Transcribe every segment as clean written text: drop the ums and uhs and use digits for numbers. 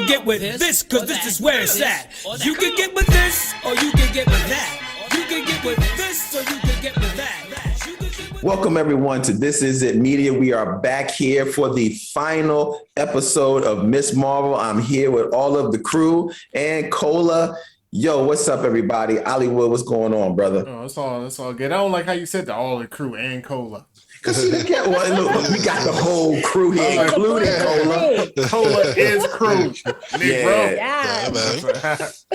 can get with this, cause this is where it's at. You can get with this, or you can get with that. You can get with this, or you can get with that. Welcome everyone to This Is It Media. We are back here for the final episode of Miss Marvel. I'm here with all of the crew and Cola. Yo, what's up, everybody? Hollywood, what's going on, brother? Oh, it's all good. I don't like how you said all the crew and Cola. Because look, we got the whole crew here, including Cola. Cola is crew. Yeah. It's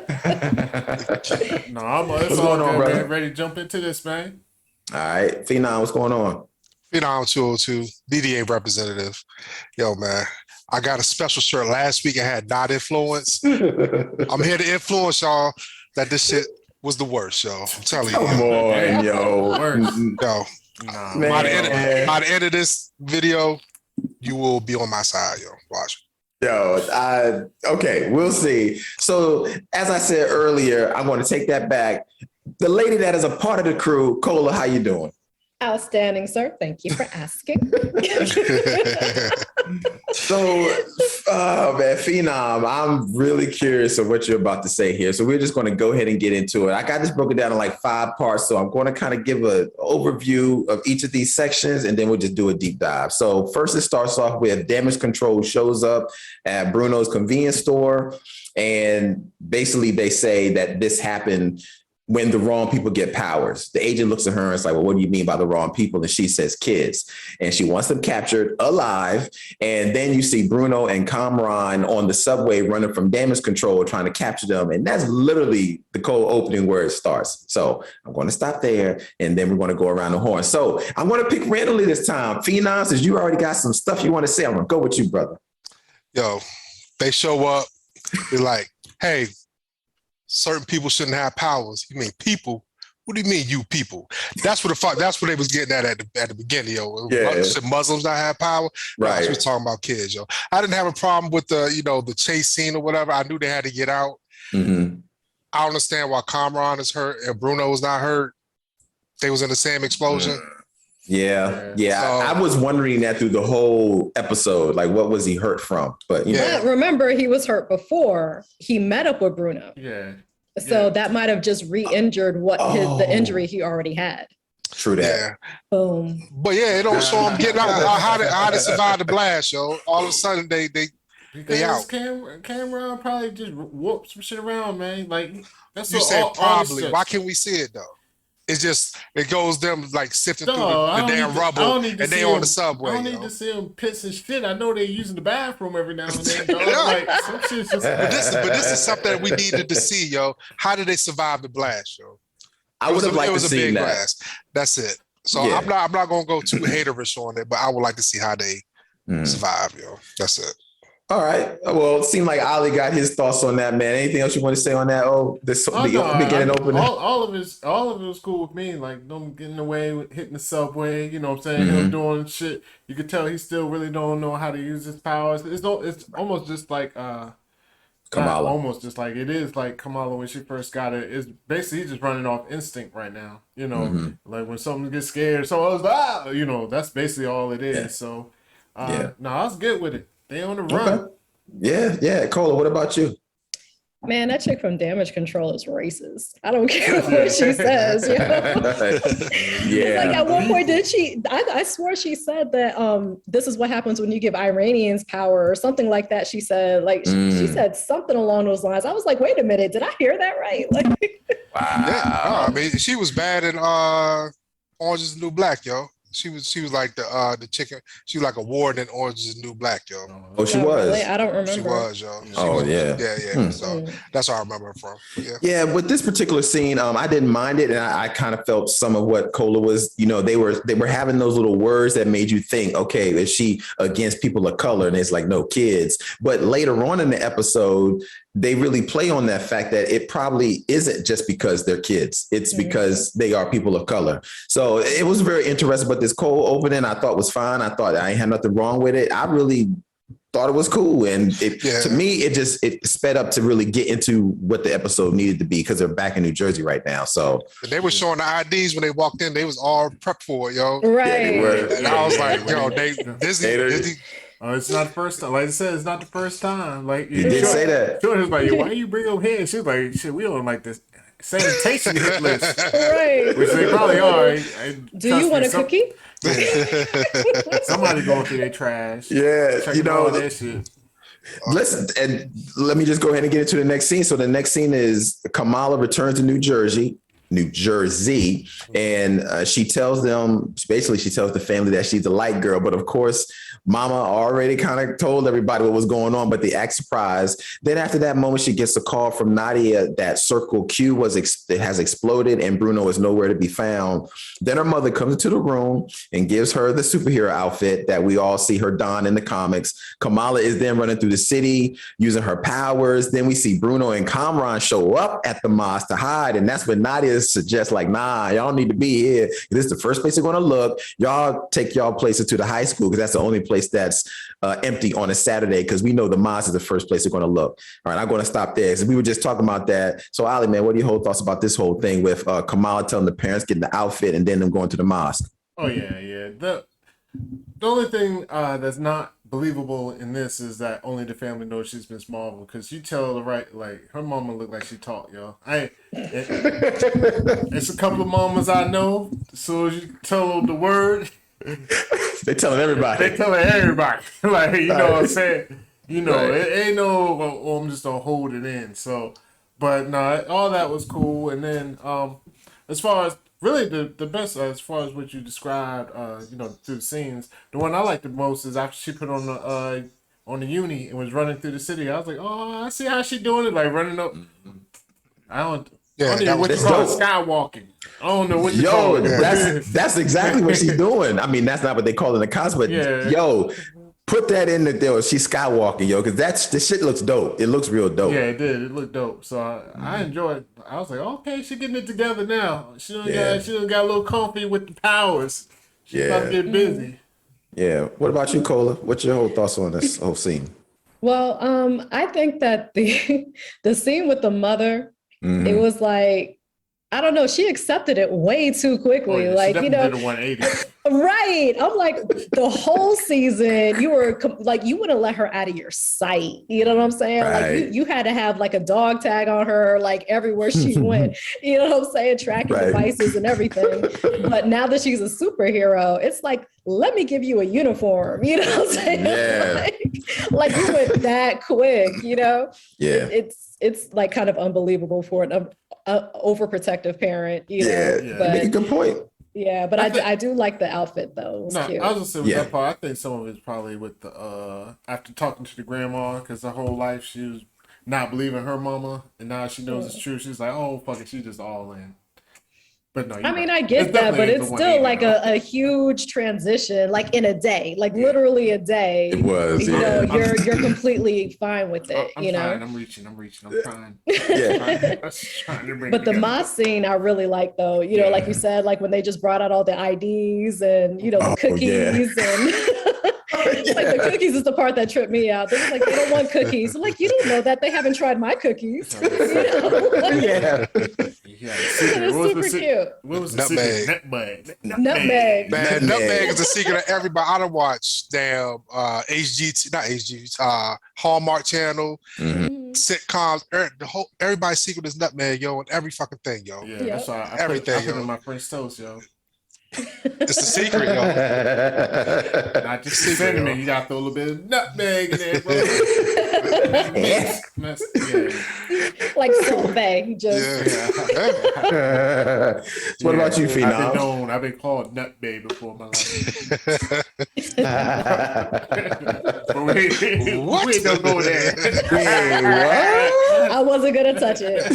all good, man. Ready to jump into this, man. All right. Phenom, what's going on? Phenom 202, DDA representative. Yo, man, I got a special shirt last week. I had not influence. I'm here to influence y'all that this shit was the worst, yo. I'm telling you. Come on, yo. Yo. By the end of this video, you will be on my side, yo. Watch. Yo, okay, we'll see. So, as I said earlier, I'm going to take that back. The lady that is a part of the crew, Cola, how you doing? Outstanding, sir. Thank you for asking. So, man, Phenom, I'm really curious of what you're about to say here. So we're just going to go ahead and get into it. I got this broken down in like 5 parts. So I'm going to kind of give an overview of each of these sections, and then we'll just do a deep dive. So first, it starts off with Damage Control shows up at Bruno's convenience store. And basically they say that this happened when the wrong people get powers. The agent looks at her and is like, well, what do you mean by the wrong people? And she says kids. And she wants them captured alive. And then you see Bruno and Kamran on the subway running from Damage Control, trying to capture them. And that's literally the cold opening where it starts. So I'm going to stop there, and then we're going to go around the horn. So I'm going to pick randomly this time. Phenom, since you already got some stuff you want to say, I'm going to go with you, brother. Yo, they show up. They're like, hey, certain people shouldn't have powers. You mean people? What do you mean, you people? That's what they was getting at the beginning, yo. Yeah. Should Muslims not have power? Right. She was talking about kids, yo. I didn't have a problem with the chase scene or whatever. I knew they had to get out. Mm-hmm. I understand why Kamran is hurt and Bruno was not hurt. They was in the same explosion. Yeah. So, I was wondering that through the whole episode. Like, what was he hurt from? But you know. But remember, he was hurt before he met up with Bruno. Yeah. So that might have just re-injured the injury he already had. True that. yeah. Boom. But yeah, it don't show them getting out. How they survive the blast, yo. All of a sudden they out. Kamran probably just whoop some shit around, man. Like that's You what said all probably. this Why can't we see it though? It's just it goes them like sifting through the damn rubble, and they on the subway. I don't need to see them piss and shit. I know they're using the bathroom every now and then. Like, some shit's just... but this is something that we needed to see, yo. How did they survive the blast, yo? I would have liked to see that. Blast. That's it. So Yeah. I'm not gonna go too haterish on it, but I would like to see how they survive, yo. That's it. All right. Well, it seemed like Ali got his thoughts on that, man. Anything else you want to say on that? Beginning opening. All of it was cool with me. Like them getting away with hitting the subway. You know what I'm saying? Him doing shit. You could tell he still really don't know how to use his powers. It's almost just like Kamala. Almost just like it is like Kamala when she first got it. It's basically he's just running off instinct right now. You know, like when something gets scared, so I was like, you know, that's basically all it is. Yeah. So, no, I was good with it. They on the run. Okay. Yeah. Cola, what about you? Man, that chick from Damage Control is racist. I don't care what she says. You know? Yeah. Like at one point, I swear she said that this is what happens when you give Iranians power or something like that. She said, like, she said something along those lines. I was like, wait a minute, did I hear that right? Like, Wow. Yeah, I mean, she was bad in Orange is the New Black, yo. She was like the chicken. She was like a warden in Orange is the New Black, yo. Oh, she was. Really? I don't remember. She was, yo. Yeah. So that's where I remember her from. Yeah, with this particular scene, I didn't mind it, and I kind of felt some of what Cola was. You know, they were having those little words that made you think, okay, is she against people of color? And it's like, no, kids. But later on in the episode, they really play on that fact that it probably isn't just because they're kids. It's because they are people of color. So it was very interesting. But this cold opening I thought was fine. I thought I ain't had nothing wrong with it. I really thought it was cool. And to me, it sped up to really get into what the episode needed to be because they're back in New Jersey right now. So they were showing the IDs when they walked in. They was all prepped for it, yo. Right. And I was like, yo, Disney It's not the first time. Like I said, it's not the first time. Like He did say that. Jordan was like, why you bring them here? She was like, shit, we on like this sanitation hit list. Right. Which they probably are. Do you want a cookie? Somebody going through their trash. Yeah, Checking all that shit. Listen, and let me just go ahead and get into the next scene. So the next scene is Kamala returns to New Jersey, and she tells them, basically she tells the family that she's a light girl, but of course Mama already kind of told everybody what was going on, but they act surprised. Then after that moment, she gets a call from Nadia that Circle Q has exploded and Bruno is nowhere to be found. Then her mother comes into the room and gives her the superhero outfit that we all see her don in the comics. Kamala is then running through the city using her powers. Then we see Bruno and Kamran show up at the mosque to hide, and that's when Nadia suggests, like, nah, y'all need to be here. This is the first place they're going to look. Y'all take y'all places to the high school because that's the only place that's empty on a Saturday, because we know the mosque is the first place they're going to look. All right, I'm going to stop there. So we were just talking about that. So Ali, man, what are your whole thoughts about this whole thing with Kamala telling the parents, getting the outfit, and then them going to the mosque? Oh yeah. The only thing that's not believable in this is that only the family knows she's Miss Marvel, because you tell the right, like, her mama look like she taught, yo. It's a couple of mamas I know. As soon as you tell them the word, They telling everybody. Like, you know what I'm saying? You know, right. It ain't no, oh, I'm just gonna hold it in. So, but no, all that was cool. And then, as far as really the best, as far as what you described, you know, through the scenes, the one I liked the most is after she put on the uni and was running through the city. I was like, oh, I see how she doing it, like running up. I don't know what you call it, skywalking. I don't know what you call it. That's exactly what she's doing. I mean, that's not what they call it in the cos, but yo, put that in there. She's skywalking, yo, because the shit looks dope. It looks real dope. Yeah, it did. It looked dope. So I enjoyed it. I was like, okay, she's getting it together now. She done got a little comfy with the powers. She's about to get busy. Yeah. What about you, Cola? What's your whole thoughts on this whole scene? Well, I think that the scene with the mother, it was like, I don't know, she accepted it way too quickly. Like, you know, did a 180. Right. I'm like, the whole season, you were like, you wouldn't let her out of your sight. You know what I'm saying? Right. Like, you had to have like a dog tag on her, like everywhere she went. You know what I'm saying? Tracking devices and everything. But now that she's a superhero, it's like, let me give you a uniform. You know what I'm saying? Yeah. like you went that quick, you know? Yeah. It's like kind of unbelievable for an overprotective parent, you know? Yeah. But, make a good point. Yeah, but I do like the outfit though. It was cute. I was just saying with that part, I think some of it's probably with the after talking to the grandma, because her whole life she was not believing her mama, and now she knows it's true. She's like, oh fuck it, she's just all in. But no, I mean, I get that, but it's still like a huge transition, like in a day, like literally a day. It was. You know, you're completely fine with it. I'm you know, I'm reaching. I'm trying. Yeah. But the mosque scene I really like though. You know, like you said, like when they just brought out all the IDs and the cookies and. Like the cookies is the part that tripped me out. They was like, they don't want cookies. I'm like, you don't know that. They haven't tried my cookies. You know? It's super cute. What was the secret? Nutmeg. Man, nutmeg is the secret of everybody. I don't watch damn Hallmark Channel, sitcoms. Everybody's secret is nutmeg, yo, and every fucking thing, yo. Yeah, that's why I everything. I put in my French toast, yo. It's the secret, yo. Not just cinnamon. You gotta throw a little bit of nutmeg in there, bro. Like sorbet, just. What about you, Phenom? I've been called nutmeg before in my life. We ain't gonna go there. I wasn't gonna touch it.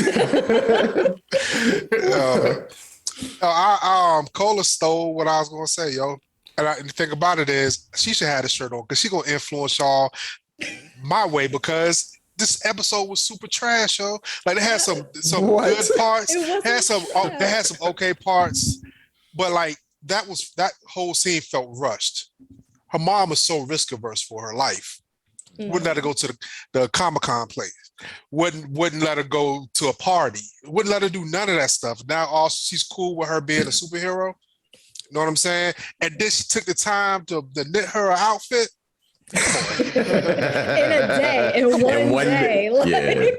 Cola stole what I was gonna say, yo. And the thing about it is, she should have the shirt on because she gonna influence y'all my way, because this episode was super trash, yo. Like it had some good parts, it had some okay parts, but like that whole scene felt rushed. Her mom was so risk averse for her life. Wouldn't let her go to the Comic-Con place. Wouldn't let her go to a party. Wouldn't let her do none of that stuff. Now also she's cool with her being a superhero. You know what I'm saying? And then she took the time to knit her outfit. in one day. Yeah.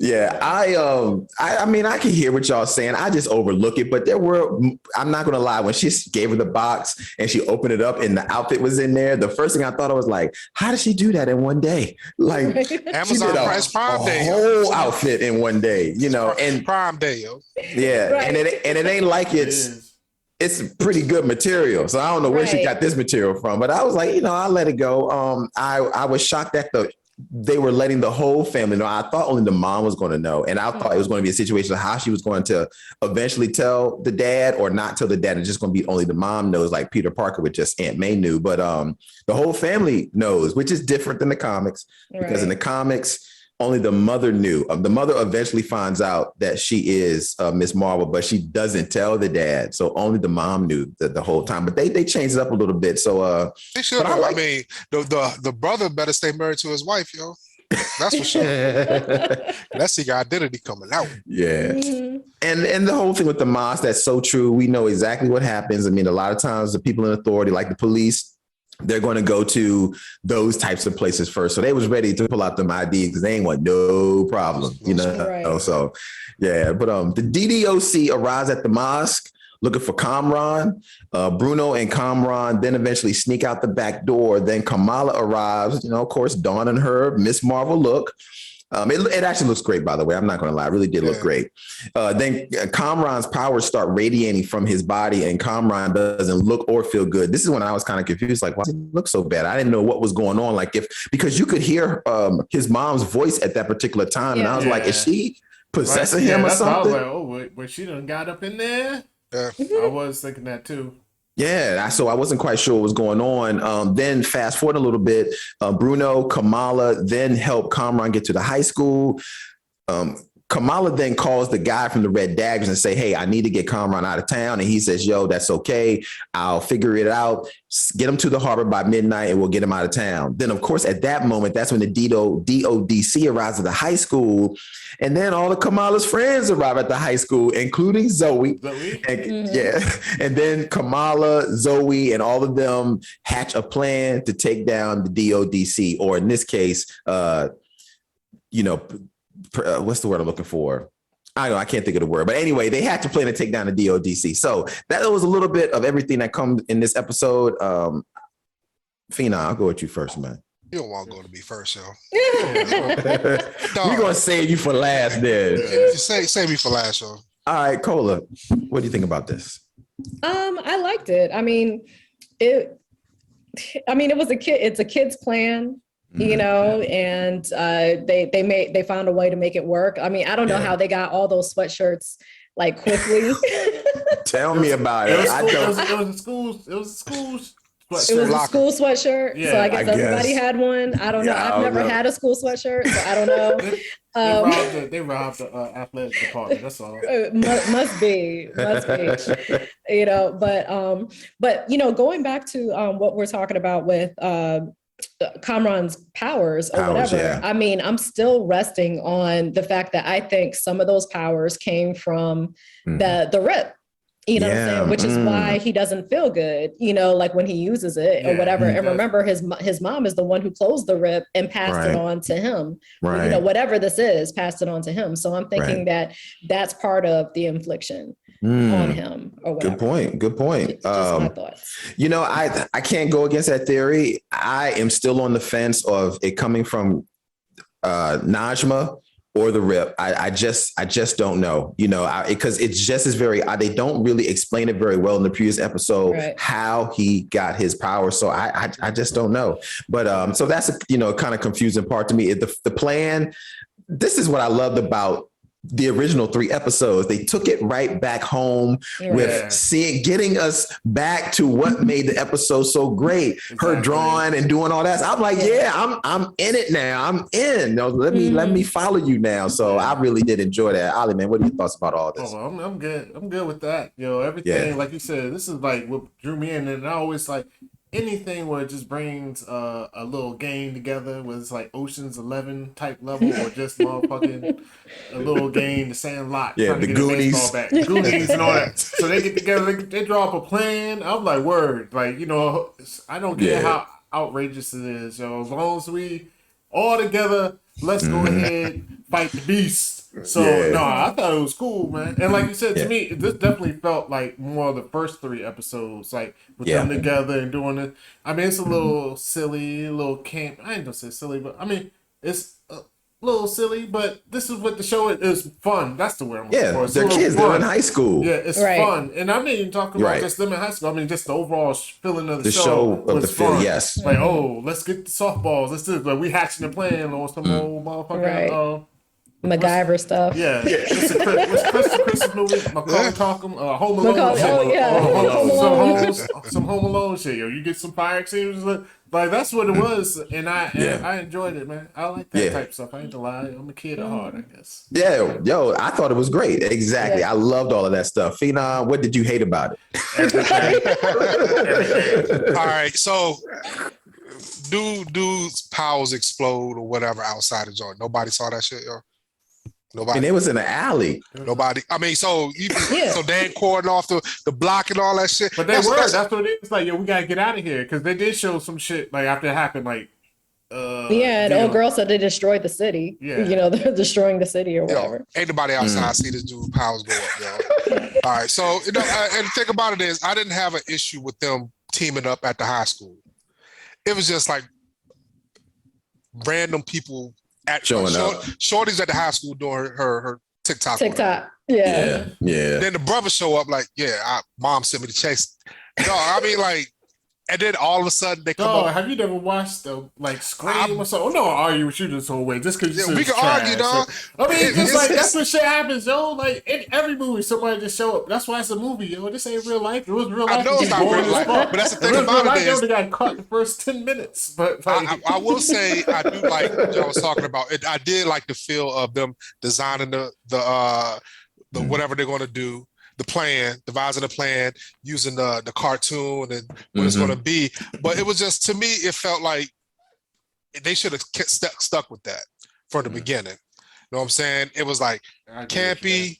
Yeah, I mean, I can hear what y'all saying. I just overlook it, but I'm not gonna lie, when she gave her the box and she opened it up and the outfit was in there, the first thing I thought, I was like, how did she do that in one day? Like, Amazon Prime Day, whole outfit in one day, and Prime Day, yo. Yeah, right. and it ain't like it's pretty good material. So I don't know where she got this material from, but I was like, I let it go. I was shocked that they were letting the whole family know. I thought only the mom was going to know. And I thought it was going to be a situation of how she was going to eventually tell the dad or not tell the dad. It's just going to be only the mom knows, like Peter Parker with just Aunt May knew. But the whole family knows, which is different than the comics. Because in the comics, only the mother knew. The mother eventually finds out that she is Miss Marvel, but she doesn't tell the dad. So only the mom knew the whole time. But they changed it up a little bit. So they should. I mean, the brother better stay married to his wife, yo. That's for sure. That's the identity coming out. Yeah. And the whole thing with the Moss, that's so true. We know exactly what happens. I mean, a lot of times the people in authority, like the police, they're going to go to those types of places first. So they was ready to pull out them IDs because they ain't want no problem, Right. So, yeah. But the DDoC arrives at the mosque looking for Kamran. Bruno and Kamran then eventually sneak out the back door. Then Kamala arrives, of course, donning her Miss Marvel look. It actually looks great, by the way. I'm not going to lie. It really did look great. Then Kamran's powers start radiating from his body and Kamran doesn't look or feel good. This is when I was kind of confused. Like, why does he look so bad? I didn't know what was going on. Like because you could hear his mom's voice at that particular time. And I was like, is she possessing him or something? I was like, but she done got up in there. I was thinking that too. Yeah, so I wasn't quite sure what was going on. Then fast forward a little bit, Bruno, Kamala then help Kamran get to the high school. Kamala then calls the guy from the Red Daggers and say, hey, I need to get Kamran out of town. And he says, yo, that's okay. I'll figure it out. Get him to the harbor by midnight and we'll get him out of town. Then, of course, at that moment, that's when the DODC arrives at the high school. And then all of Kamala's friends arrive at the high school, including Zoe. And then Kamala, Zoe, and all of them hatch a plan to take down the DODC, or in this case, what's the word I'm looking for? I can't think of the word, but anyway, they had to plan to take down the DODC. So that was a little bit of everything that comes in this episode. Fina, I'll go with you first, man. You don't want to go to me first, yo. We're gonna save you for last, then. Save me for last, yo. All right, Cola, what do you think about this? I liked it. I mean, it was it's a kid's plan. And they found a way to make it work. I mean, I don't know how they got all those sweatshirts like quickly. Tell me about it. It was a school sweatshirt. It was a school sweatshirt. Yeah, so I guess everybody had one. I don't know. I've never had a school sweatshirt, so I don't know. They robbed the athletic department. That's all. Must be. But going back to what we're talking about with Kamran's powers or whatever. Yeah. I mean, I'm still resting on the fact that I think some of those powers came from the rip. What I'm saying? Which is why he doesn't feel good, like when he uses it or whatever. And remember, his mom is the one who closed the rip and passed it on to him. Right. Whatever this is, passed it on to him. So I'm thinking that that's part of the infliction on him or whatever. Good point. Just my thoughts. I can't go against that theory. I am still on the fence of it coming from Najma or the rip. I just don't know, because it's just as they don't really explain it very well in the previous episode, how he got his power. So I just don't know. But so that's a kind of confusing part to me. The plan, this is what I loved about the original 3 episodes. They took it right back home with getting us back to what made the episode so great. Exactly. Her drawing and doing all that. So I'm like, I'm in it now. I'm in. Let me follow you now. So I really did enjoy that. Ollie, man, what are your thoughts about all this? Oh, I'm good. I'm good with that. Everything, like you said, this is like what drew me in, and I always like anything where it just brings a little game together, whether it's like Ocean's 11 type level or just motherfucking a little game, the Sandlot, the Goonies, the Goonies and all that. So they get together, they draw up a plan. I'm like, word, like I don't care outrageous it is, yo. As long as we all together, let's go ahead, fight the beast. So no, I thought it was cool, man. And like you said, to me, this definitely felt like more of the first 3 episodes, like with them together and doing it. I mean, it's a little silly, a little camp. I ain't gonna say silly, but I mean, it's a little silly. But this is what the show is fun. That's the word I'm looking for. It's they're kids. They're in high school. Yeah, it's fun. And I'm not even talking about just them in high school. I mean, just the overall feeling of the show was fun. Yes. Like, oh, let's get the softballs. Let's do it. Like, we hatching a plan or some old motherfucking MacGyver stuff. Yeah. Christmas movie, Macaulay Culkin, Home Alone. Some Home Alone shit. Yo, you get some fire extinguishers. Like that's what it was, and I enjoyed it, man. I like that type of stuff. I ain't gonna lie, I'm a kid at heart, I guess. Yeah, yo, I thought it was great. Exactly, I loved all of that stuff. Phenom, what did you hate about it? All right, so dudes' powers explode or whatever outside the joint. Nobody saw that shit, yo. Nobody. And it was in the alley. Nobody. I mean, so Dan cordon off the block and all that shit. But that's what it is. Like, yo, we gotta get out of here because they did show some shit like after it happened. Like, and old girl said they destroyed the city. Yeah, you know, they're destroying the city or whatever. Yo, ain't nobody outside see this dude's powers go up, yo. All right, so and the thing about it is, I didn't have an issue with them teaming up at the high school. It was just like random people showing up. Shorty's at the high school doing her TikTok. Yeah. Then the brothers show up like, mom sent me the checks. No, I mean like, and then all of a sudden they come up. Have you never watched Scream or something? No, argue with you this whole way just because we can argue, dog. I mean, it's just like that's what shit happens, yo. Like in every movie, somebody just show up. That's why it's a movie, yo. This ain't real life. It was real life. I know it's not real life, but that's the thing about it is they got caught in the first 10 minutes. But like, I will say I do like what y'all was talking about. I did like the feel of them designing the whatever they're going to do. The plan, devising the plan, using the cartoon and what it's going to be. But it was just, to me, it felt like they should have stuck with that from the beginning. You know what I'm saying? It was like campy,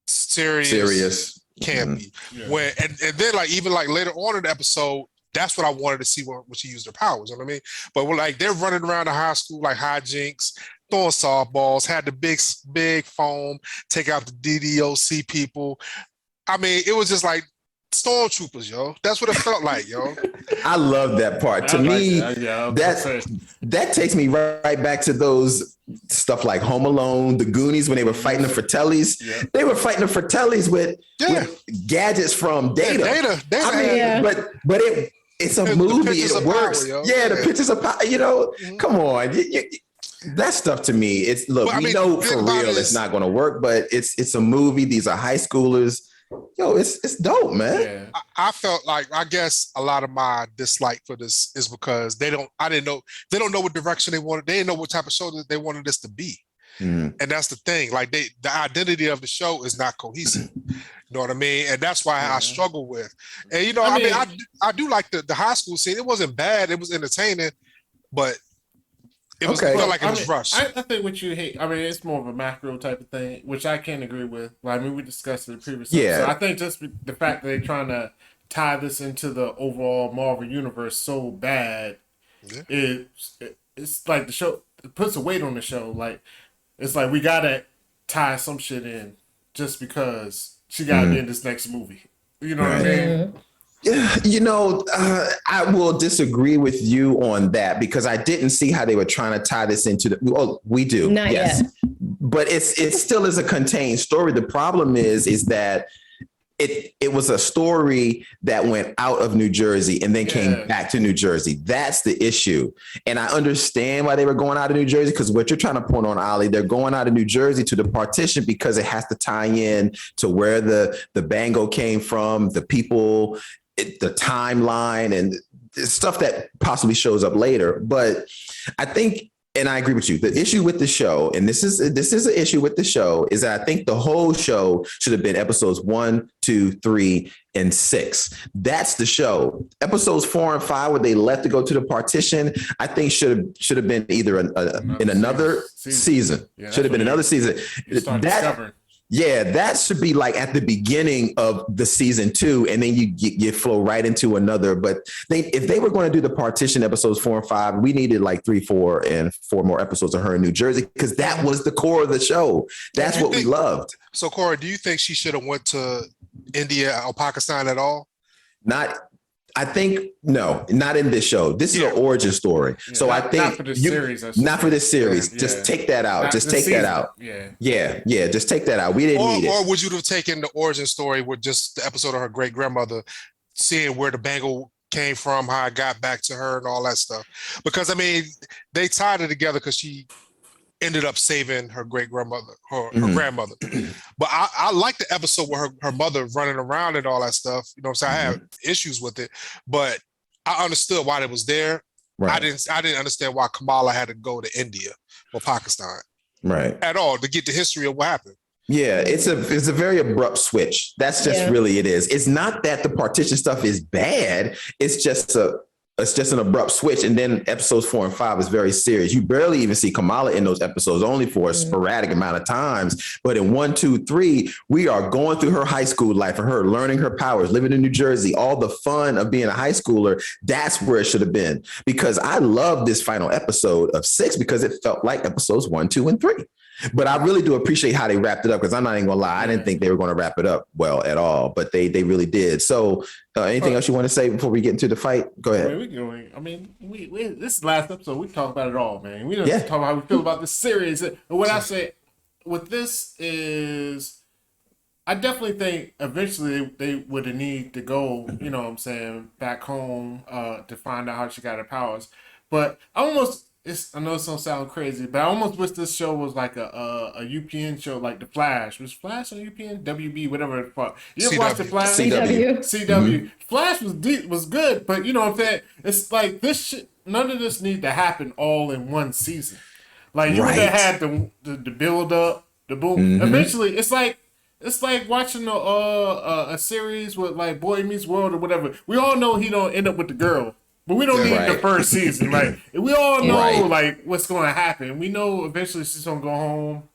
serious, campy. When and then like even like later on in the episode, that's what I wanted to see when she used her powers. You know what I mean? But we're like they're running around the high school like hijinks, throwing softballs, had the big foam, take out the DDoC people. I mean, it was just like stormtroopers, yo. That's what it felt like, yo. I love that part. To me, that takes me right back to those stuff like Home Alone, the Goonies, when they were fighting the Fratellis. Yeah. They were fighting the Fratellis with gadgets from Data. I mean, but it's a movie. It works. Power, the pictures of power. You know, come on. That stuff to me, it's we know for real it's not going to work, but it's a movie. These are high schoolers. Yo, it's dope, man. Yeah. I felt like, I guess a lot of my dislike for this is because they don't know what direction they wanted. They didn't know what type of show that they wanted this to be. And that's the thing. Like the identity of the show is not cohesive. You know what I mean? And that's why I struggle with. And you know, I do like the high school scene. It wasn't bad. It was entertaining, but it felt like it was rushed. I think what you hate, I mean, it's more of a macro type of thing, which I can't agree with. Well, I mean, we discussed it in the previous episode. I think just the fact that they're trying to tie this into the overall Marvel universe so bad, it's like the show, it puts a weight on the show. Like, it's like we got to tie some shit in just because she got to be in this next movie. You know what I mean? You know, I will disagree with you on that because I didn't see how they were trying to tie this into we do. Not yet. But it still is a contained story. The problem is that it was a story that went out of New Jersey and then came back to New Jersey. That's the issue. And I understand why they were going out of New Jersey, because what you're trying to point on, Ali, they're going out of New Jersey to the partition because it has to tie in to where the bango came from, the people, the timeline, and stuff that possibly shows up later. But I think, and I agree with you, the issue with the show, and this is an issue with the show, is that I think the whole show should have been episodes 1, 2, 3, and 6. That's the show. Episodes 4 and 5, where they left to go to the partition, I think should have been either in another season. Should have been another season. Yeah, that should be like at the beginning of the season 2, and then you flow right into another. But if they were going to do the partition episodes 4 and 5, we needed like 3, 4, and 4 more episodes of her in New Jersey because that was the core of the show. That's what we loved. So, Corey, do you think she should have went to India or Pakistan at all? I think no, not in this show. This is an origin story. Yeah, so I think not for this series. Not for this series. Yeah. Just take that out. Just take that out. Yeah. Just take that out. We didn't need it. Or would you have taken the origin story with just the episode of her great grandmother, seeing where the bangle came from, how it got back to her, and all that stuff? Because I mean, they tied it together because she ended up saving her great grandmother, her grandmother. But I like the episode where her mother running around and all that stuff. You know what I'm saying? I have issues with it, but I understood why it was there. Right. I didn't understand why Kamala had to go to India or Pakistan. Right. At all to get the history of what happened. Yeah, it's a very abrupt switch. That's just really it is. It's not that the partition stuff is bad. It's just an abrupt switch. And then episodes 4 and 5 is very serious. You barely even see Kamala in those episodes, only for a sporadic amount of times. But in 1, 2, 3, we are going through her high school life and her learning her powers, living in New Jersey, all the fun of being a high schooler. That's where it should have been. Because I love this final episode of 6 because it felt like episodes 1, 2, and 3. But I really do appreciate how they wrapped it up because I'm not even gonna lie, I didn't think they were going to wrap it up well at all, but they really did. So, anything else you want to say before we get into the fight? Go ahead. We this is the last episode. We talked about it all, man. We don't talk about how we feel about this series. And what I say with this is, I definitely think eventually they would need to go, you know what I'm saying, back home to find out how she got her powers. But I know it's gonna sound crazy, but I almost wish this show was like a UPN show, like The Flash. Was Flash on UPN? WB, whatever the fuck. You ever watch The Flash? CW. CW. Flash was good, but you know what I'm saying? It's like this shit, none of this need to happen all in one season. Like you would have had the build up, the boom. Eventually, it's like watching a series with like Boy Meets World or whatever. We all know he don't end up with the girl. But we don't need the first season. Like we all know like what's going to happen. We know eventually she's going to go home,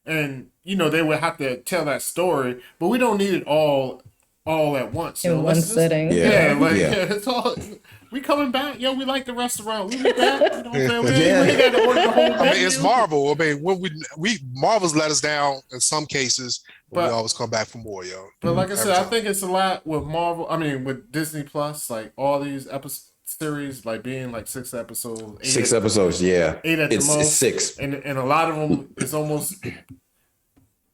and you know they would have to tell that story. But we don't need it all at once. In one sitting. It's all. We coming back, yo. We like the restaurant. We be back. You know what I'm saying? We got to order the whole menu. I mean, it's Marvel. I mean, when we Marvel's let us down in some cases. But we always come back for more, yo. But like I said, I think it's a lot with Marvel. I mean, with Disney Plus, like all these series, like being like 6 episodes. 6 episodes, yeah. 8 at the most. It's 6, and a lot of them is almost.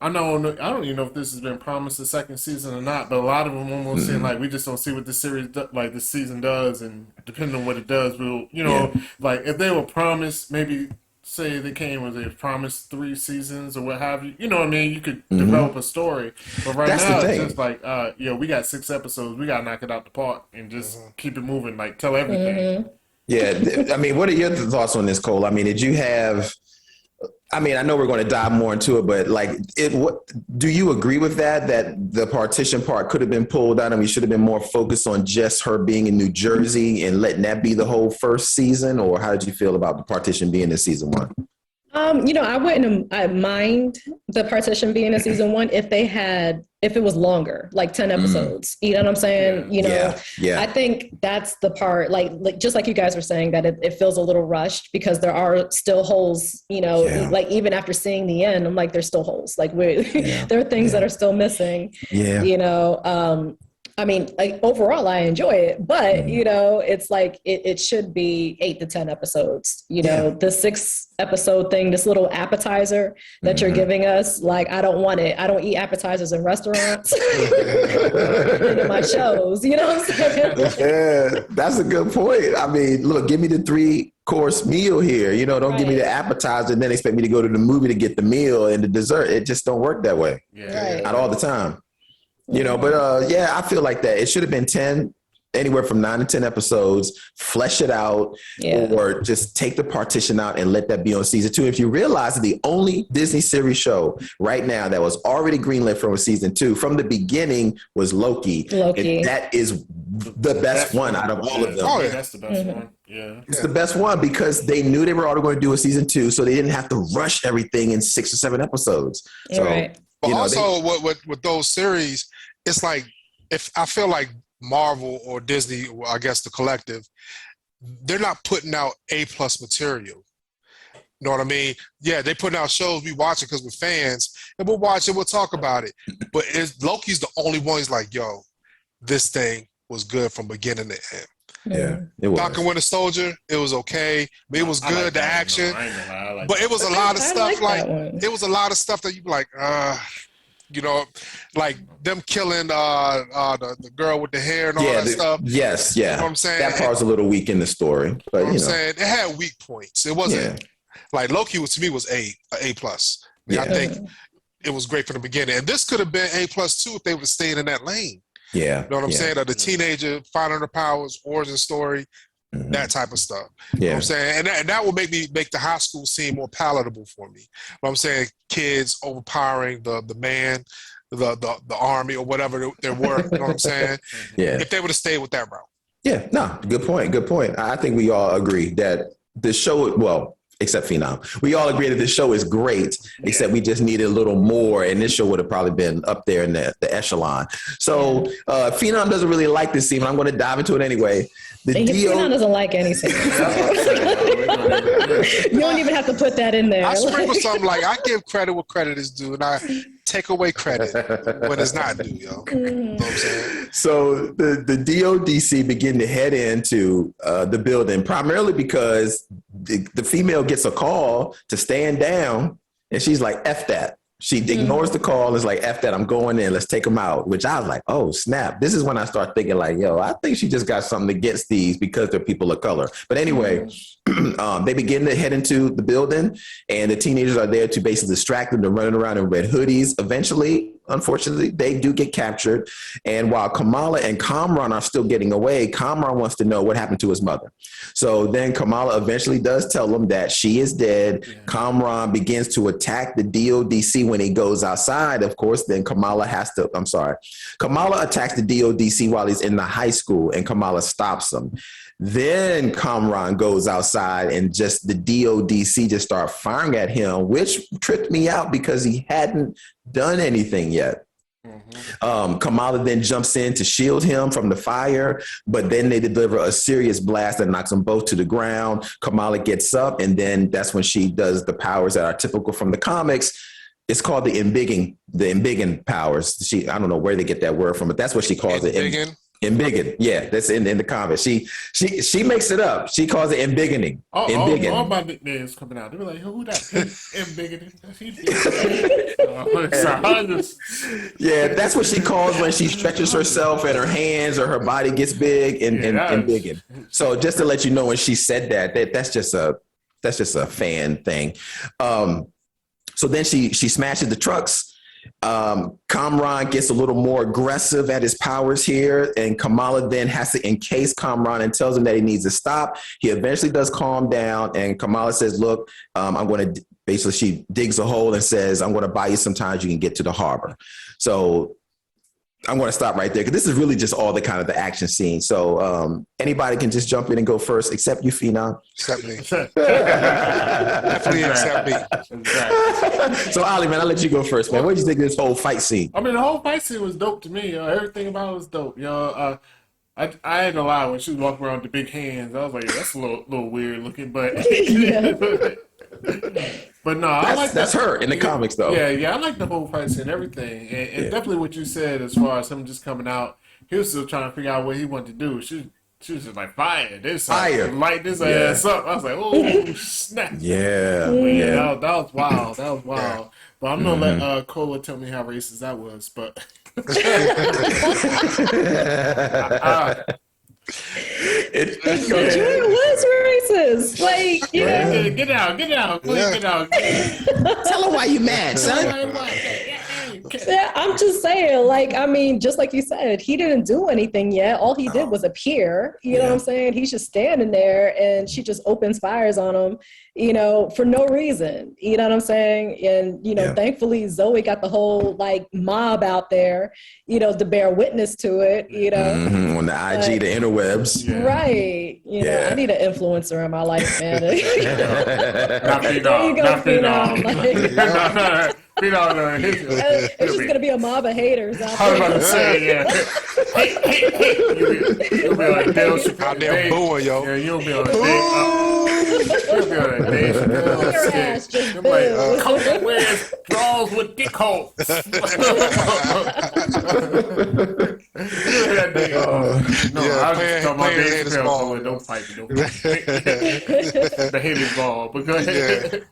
I don't even know if this has been promised a second season or not, but a lot of them almost seem like we just don't see what the series like the season does, and depending on what it does, we'll like if they were promised maybe. Say they came with they promised 3 seasons or what have you. You know what I mean? You could develop a story. But right now it's just like, we got 6 episodes. We got to knock it out the park and just keep it moving. Like, tell everything. Yeah. I mean, what are your thoughts on this, Cole? I mean, did you have... I mean, I know we're going to dive more into it, but like, do you agree with that the partition part could have been pulled out and we should have been more focused on just her being in New Jersey and letting that be the whole first season? Or how did you feel about the partition being in season 1? I wouldn't mind the partition being in season 1 if it was longer, like 10 episodes. You know what I'm saying? I think that's the part, like just like you guys were saying, that it feels a little rushed because there are still holes, like even after seeing the end, I'm like, there's still holes. Like there are things that are still missing, I mean, like overall, I enjoy it, but it's like it should be 8 to 10 episodes. The 6 episode thing, this little appetizer that you're giving us, like I don't want it. I don't eat appetizers in restaurants and in my shows. You know what I'm saying? Yeah, that's a good point. I mean, look, give me the 3-course meal here. Don't give me the appetizer and then expect me to go to the movie to get the meal and the dessert. It just don't work that way. Not all the time. But I feel like that. It should have been 10, anywhere from 9 to 10 episodes, flesh it out, or just take the partition out and let that be on season 2. If you realize that the only Disney series show right now that was already greenlit for season 2 from the beginning was Loki. And that is the best one out of all of them. Oh, yeah, that's the best one. Yeah. It's the best one because they knew they were already going to do a season 2, so they didn't have to rush everything in 6 or 7 episodes. So, But You know, also, with those series, it's like if I feel like Marvel or Disney, or I guess the collective, they're not putting out A+ material. You know what I mean? Yeah, they putting out shows, we watch it because we're fans, and we'll watch it, we'll talk about it. But Loki's the only one who's like, yo, this thing was good from beginning to end. Yeah, it was. Falcon Winter Soldier, it was okay. It was good, like the action. Like but it was a lot of stuff it was a lot of stuff that you be like, you know, like them killing the girl with the hair and all that stuff. Yes, yeah. You know what I'm saying? That part's a little weak in the story. But you know what I'm saying? It had weak points. It wasn't like Loki to me was A+. I think it was great from the beginning. And this could have been A+ too if they would have stayed in that lane. Yeah. You know what I'm saying? Of the teenager finding her powers, origin story, that type of stuff. You know what I'm saying? And that will make the high school scene more palatable for me. You know what I'm saying? Kids overpowering the man, the army or whatever their work, you know what I'm saying? Yeah. If they would have stayed with that route. Yeah, no, good point. I think we all agree that the show, well, except Phenom, we all agree that this show is great, except we just needed a little more, and this show would have probably been up there in the echelon. So Phenom doesn't really like this scene, but I'm going to dive into it anyway. Phenom doesn't like any scene. You don't even have to put that in there. I sprinkle something like, I give credit where credit is due, and I take away credit when it's not due, yo. You know what I'm saying? So the DODC begin to head into the building, primarily because the female gets a call to stand down, and she's like, F that. She ignores the call and is like, F that, I'm going in, let's take them out, which I was like, oh, snap. This is when I start thinking like, yo, I think she just got something against these because they're people of color. But anyway, they begin to head into the building, and the teenagers are there to basically distract them. They're running around in red hoodies. Eventually, unfortunately, they do get captured. And while Kamala and Kamran are still getting away, Kamran wants to know what happened to his mother. So then Kamala eventually does tell them that she is dead. Yeah. Kamran begins to attack the DODC when he goes outside. Of course, then Kamala attacks the DODC while he's in the high school, and Kamala stops him. Then Kamran goes outside, and just the DODC just start firing at him, which tripped me out because he hadn't done anything yet. Kamala then jumps in to shield him from the fire, but then they deliver a serious blast that knocks them both to the ground. Kamala gets up, and then that's when she does the powers that are typical from the comics. It's called the embiggen powers. I don't know where they get that word from, but that's what she calls it. Embiggen, yeah, that's in the comics. She makes it up. She calls it embiggening. Embiggen. All my nicknames coming out. They were like, "Who that? Embiggening?" Yeah, that's what she calls when she stretches herself and her hands or her body gets big and embiggen. So just to let you know, when she said that's just a fan thing. So then she smashes the trucks. Kamran gets a little more aggressive at his powers here, and Kamala then has to encase Kamran and tells him that he needs to stop. He eventually does calm down, and Kamala says, look, I'm going to basically, she digs a hole and says, I'm going to buy you some time so you can get to the harbor. So I'm going to stop right there because this is really just all the action scene. So anybody can just jump in and go first, except you, Phenom. Except me. Definitely except me. So, Ali, man, I'll let you go first, man. What did you think of this whole fight scene? I mean, the whole fight scene was dope to me. Everything about it was dope. I ain't gonna lie, when she was walking around with the big hands, I was like, that's a little weird looking, but but no, I like that's her in the comics though. Yeah, I like the whole fight scene and everything, and definitely what you said as far as him just coming out, he was still trying to figure out what he wanted to do. She was just like, fire, light this ass up. I was like, oh snap. Yeah. That was wild. That was wild. But I'm gonna let Cola tell me how racist that was, but. It was racist. Like, get out, please get out. Tell her why you mad, son. Yeah, I'm just saying, like, I mean, just like you said, he didn't do anything yet. All he did was appear. You know what I'm saying? He's just standing there, and she just opens fires on him, for no reason. You know what I'm saying? And, thankfully, Zoe got the whole, like, mob out there, to bear witness to it, On the IG, the interwebs. Yeah. Right. I need an influencer in my life, man. Not Phenom. It's just gonna be a mob of haters out I was there. about to say, yeah. Hey. You'll be like Dale Chappelle. Out there booing, yo. Yeah, you'll be on a day. You'll be on a Dave Chappelle Your skit. ass just You'll be like, boo. Coach wears drawers with dick holes. That nigga. No, I was just talking about Dave Chappelle. So don't fight me. Don't fight me. The haters ball. But go ahead.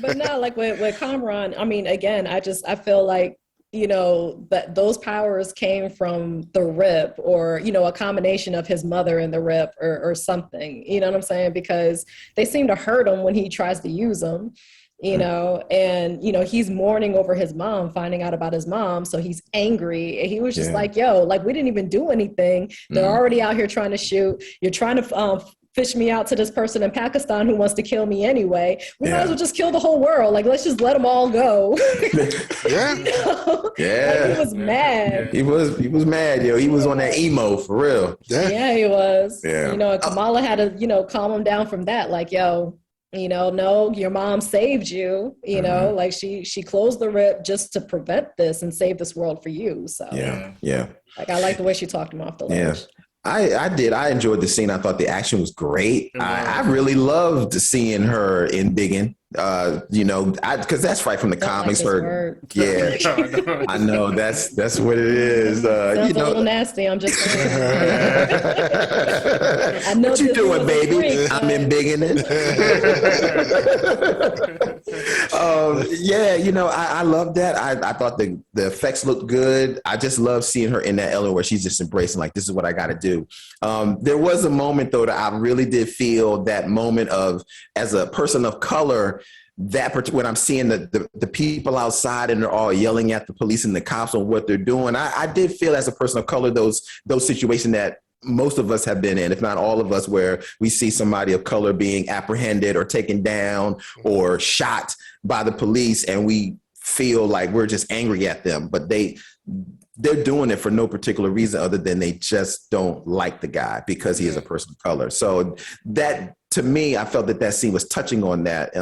But no, like with Kamran, I mean, again, I feel like, you know, that those powers came from the Rip, or, you know, a combination of his mother and the Rip, or something, you know what I'm saying? Because they seem to hurt him when he tries to use them, you know, and, you know, he's mourning over his mom, finding out about his mom. So he's angry. And he was just like, yo, like, we didn't even do anything. They're already out here trying to shoot. You're trying to fish me out to this person in Pakistan who wants to kill me anyway. We might as well just kill the whole world. Like, let's just let them all go. Yeah. You know? Yeah. Like, he was mad. He was mad, yo. He was on that emo for real. Yeah, he was. Yeah. You know, and Kamala had to, you know, calm him down from that. Like, yo, you know, no, your mom saved you. You know, like she closed the Rip just to prevent this and save this world for you. So Yeah. like, I like the way she talked him off the ledge. Yeah. I did. I enjoyed the scene. I thought the action was great. I really loved seeing her in Biggin. You know, because that's right from the comics. Yeah, I know that's what it is. Sounds you know, a little nasty. I'm just saying. I know what you this doing, was a baby? freak, I'm in Biggin. Yeah, you know, I love that. I thought the effects looked good. I just love seeing her in that element where she's just embracing, like, this is what I got to do. There was a moment, though, that I really did feel that moment of, as a person of color, that when I'm seeing the people outside and they're all yelling at the police and the cops on what they're doing, I did feel, as a person of color, those situations that most of us have been in, if not all of us, where we see somebody of color being apprehended or taken down or shot by the police, and we feel like we're just angry at them, but they're doing it for no particular reason other than they just don't like the guy because he is a person of color. So that, to me, I felt that scene was touching on that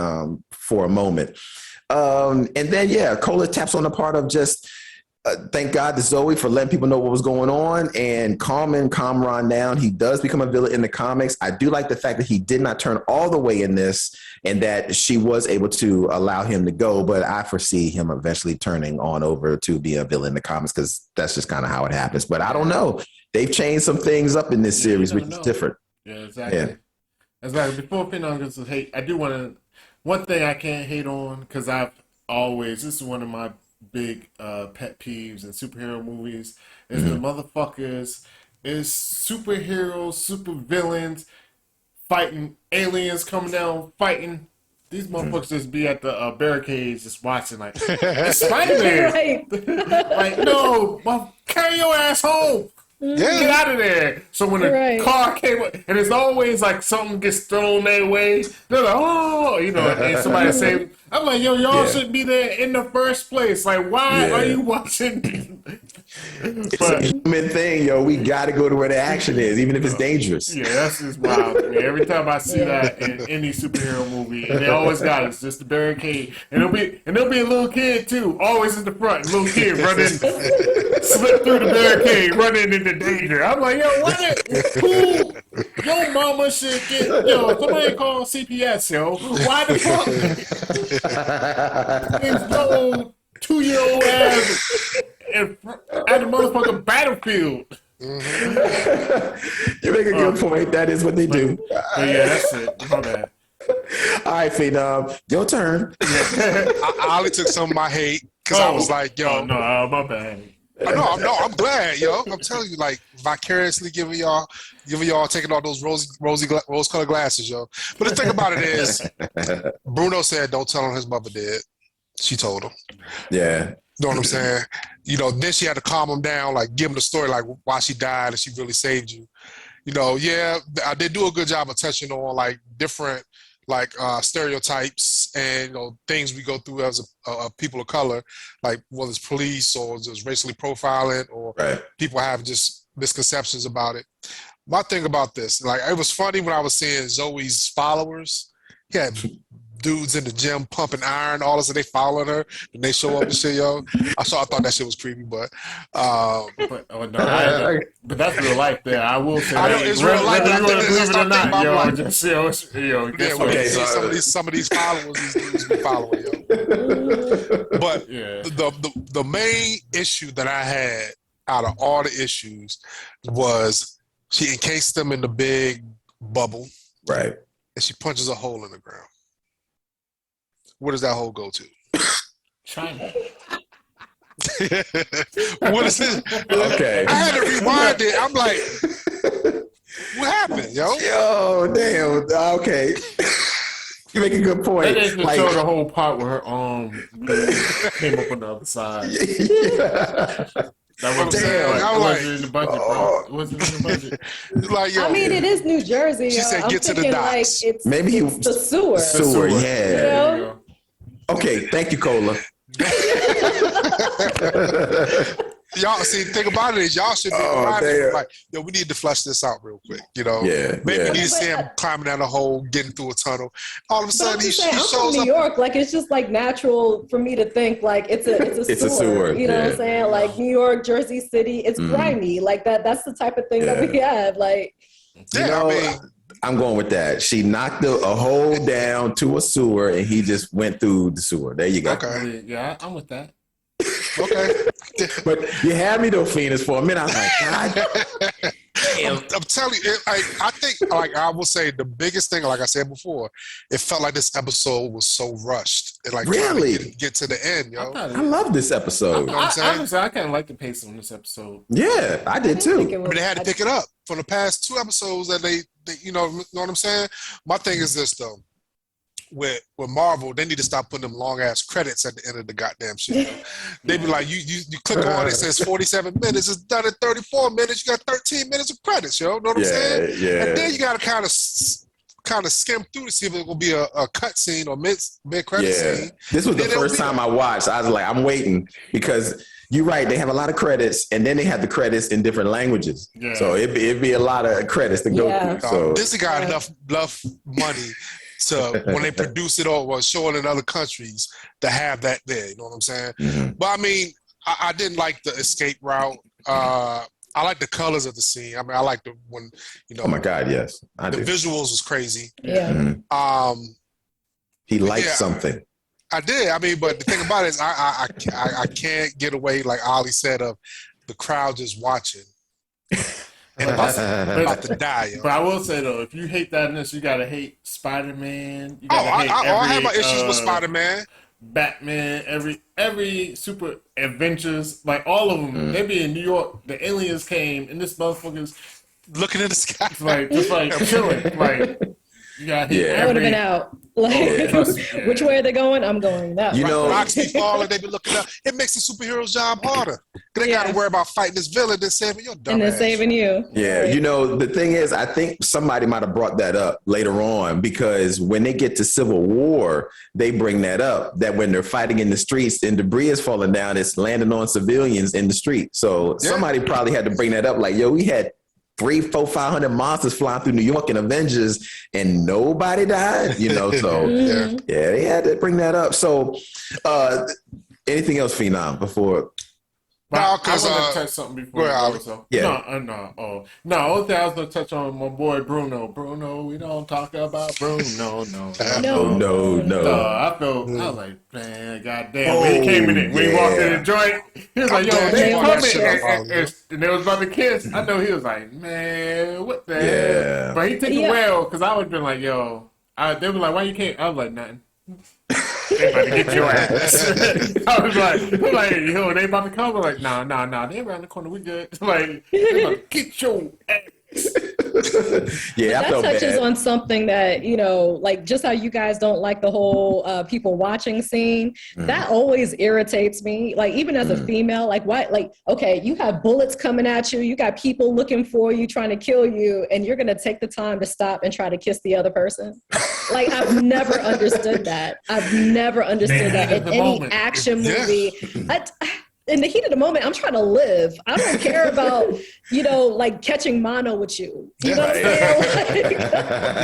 for a moment. And then, Cola taps on the part of just, thank God to Zoe for letting people know what was going on and calming Kamran down. He does become a villain in the comics. I do like the fact that he did not turn all the way in this, and that she was able to allow him to go. But I foresee him eventually turning on over to be a villain in the comics, because that's just kind of how it happens. But I don't know. They've changed some things up in this series, which is different. Yeah, exactly. Yeah. Exactly. Before Phenom gets to hate, I do want to, one thing I can't hate on, because this is one of my big pet peeves in superhero movies, is the motherfuckers is superheroes, super villains fighting aliens coming down, fighting. These motherfuckers just be at the barricades just watching, like, it's Spider-Man. Right. Like, no, carry your ass home. Get out of there. So when the car came up, and it's always like something gets thrown their way, they're like, oh, you know, and somebody say, I'm like, yo, y'all shouldn't be there in the first place. Like, why are you watching? It's a human thing, yo. We got to go to where the action is, even if it's dangerous. Yeah, that's just wild to me. Every time I see that in any superhero movie, and they always got it's just the barricade, and there'll be a little kid too, always in the front, little kid running, slip through the barricade, running into danger. I'm like, yo, yo, mama should get, somebody call CPS, yo. Why the fuck? Yo, 2-year-old ass at the motherfucking battlefield. You make a good point. That is what they do. Yeah, that's it. My bad. All right, Phenom, your turn. I only took some of my hate because I was like, yo. No, my bad. I'm glad, yo. I'm telling you, like, vicariously giving y'all taking all those rose-colored glasses, yo. But the thing about it is, Bruno said, don't tell him his mother did. She told him. Yeah. You know what I'm saying? Then she had to calm him down, like, give him the story, like, why she died and she really saved you. They do a good job of touching on, like, different, like, stereotypes and, things we go through as a people of color, like whether it's police or just racially profiling or people have just misconceptions about it. My thing about this, like, it was funny when I was seeing Zoe's followers. He had dudes in the gym pumping iron, all of a sudden they following her and they show up and shit, yo. I thought that shit was creepy, but but that's real life there. I will say I know that. it's real life, but I think believe it or not, yo, like, just yeah, Okay, some of these followers these dudes be following, yo. But the main issue that I had out of all the issues was she encased them in the big bubble, right, and she punches a hole in the ground. Where does that hole go to? China. What is it? okay. I had to rewind it. I'm like, what happened, yo? Yo, damn. Okay. You make a good point. They didn't Like, show the whole part where her arm came up on the other side. yeah. That was in the budget, bro. It wasn't in the budget. Like, yo, I mean, it is New Jersey. She said, I'm "Get to the thinking, docks." Like, Maybe it's the sewer. Sewer, yeah. You know? Okay, thank you, Cola. Y'all see, the thing about it is y'all should be damn. like, yo, we need to flush this out real quick, you know? Yeah, Maybe yeah. we need to see him climbing down a hole, getting through a tunnel. All of a sudden, he I'm shows from New up. York. Like, it's just like natural for me to think like it's a sewer. You know what I'm saying? Like New York, Jersey City, it's grimy. Like that's the type of thing that we have. Like, Yeah, I mean, I'm going with that. She knocked a hole down to a sewer, and he just went through the sewer. There you go. okay, Yeah, I'm with that. okay. But you had me though, Phoenix, for a minute. I was like, God. I'm telling you, I think, like I will say, the biggest thing, like I said before, it felt like this episode was so rushed. And like Really? trying to get to the end, yo. I love this episode. know what I'm saying? Honestly, I kind of like the pace on this episode. Yeah, I did too. I mean, they had to pick it up from the past 2 episodes that they you know what I'm saying? My thing is this, though. With Marvel, they need to stop putting them long ass credits at the end of the goddamn shit. They be like, you click on it, it says 47 minutes, it's done in 34 minutes, you got 13 minutes of credits, yo. Know what I'm saying? Yeah. And then you gotta kind of skim through to see if it's gonna be a cut scene or mid credit scene. This was the Then first time I watched. I was like, I'm waiting because you're right. They have a lot of credits, and then they have the credits in different languages. Yeah. So it'd be a lot of credits to go through. So Disney got enough money to when they produce it or show it in other countries to have that there. You know what I'm saying? Mm-hmm. But I mean, I didn't like the escape route. I like the colors of the scene. I mean, I like when you know. Oh my God, yes, I the do. visuals was crazy. Yeah. Mm-hmm. He liked something. I did. I mean, but the thing about it is, I can't get away, like Ali said, of the crowd just watching. And about to die, yo. But I will say though, if you hate that in this, you gotta hate Spider-Man. You gotta hate I have my issues with Spider-Man. Batman, every super adventures, like all of them. They be in New York. The aliens came, and this motherfucker's looking in the sky, just like chilling. Like you got hit. I would have been out. Like, which way are they going? I'm going that way. You know, rocks be falling. They be looking up. It makes the superhero's job harder. They got to worry about fighting this villain and saving your dumb and then ass. saving you. Yeah, right. you know, the thing is, I think somebody might have brought that up later on because when they get to Civil War, they bring that up, that when they're fighting in the streets and debris is falling down, it's landing on civilians in the street. So somebody probably had to bring that up like, yo, we had 300, 400, 500 monsters flying through New York in Avengers and nobody died, you know, so yeah, they had to bring that up. So anything else, Phenom, before? No, because I want to touch something before. No, only thing I was gonna touch on my boy Bruno. Bruno, we don't talk about Bruno. No. I was like, man, goddamn. When he came in, when he walked in the joint, he was like, yo, they coming, and they was about to kiss. I know he was like, man, what the hell? But he took it well, because I would have been like, yo, they were like, why you can't? I was like, nothing. They about to get your ass. I was like, yo, they about to come. I'm like, nah, they around the corner. We good. Like, they about to get your ass. Yeah, that touches on something that, you know, like just how you guys don't like the whole people watching scene. That always irritates me. Like even as a female, like why? Like, okay, you have bullets coming at you. You got people looking for you, trying to kill you, and you're gonna take the time to stop and try to kiss the other person. Like I've never understood that. I've never understood that in any action movie. in the heat of the moment, I'm trying to live. I don't care about, like catching mono with you. You know what I'm saying?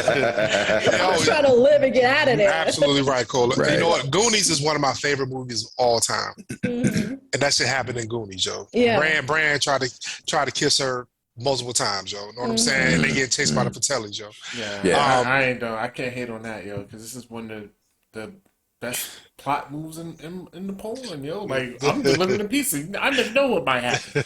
Like, I'm trying to live and get out of there. Absolutely right, Cola. Right. You know what? Goonies is one of my favorite movies of all time. Mm-hmm. And that shit happened in Goonies, yo. Yeah. Brand tried to kiss her multiple times, yo. Know what I'm saying? And they get chased by the Patellis, yo. Yeah. I can't hate on that, yo, because this is one of the best plot moves in the Poland, yo. Like, I'm delivering a pizza. I never know what might happen.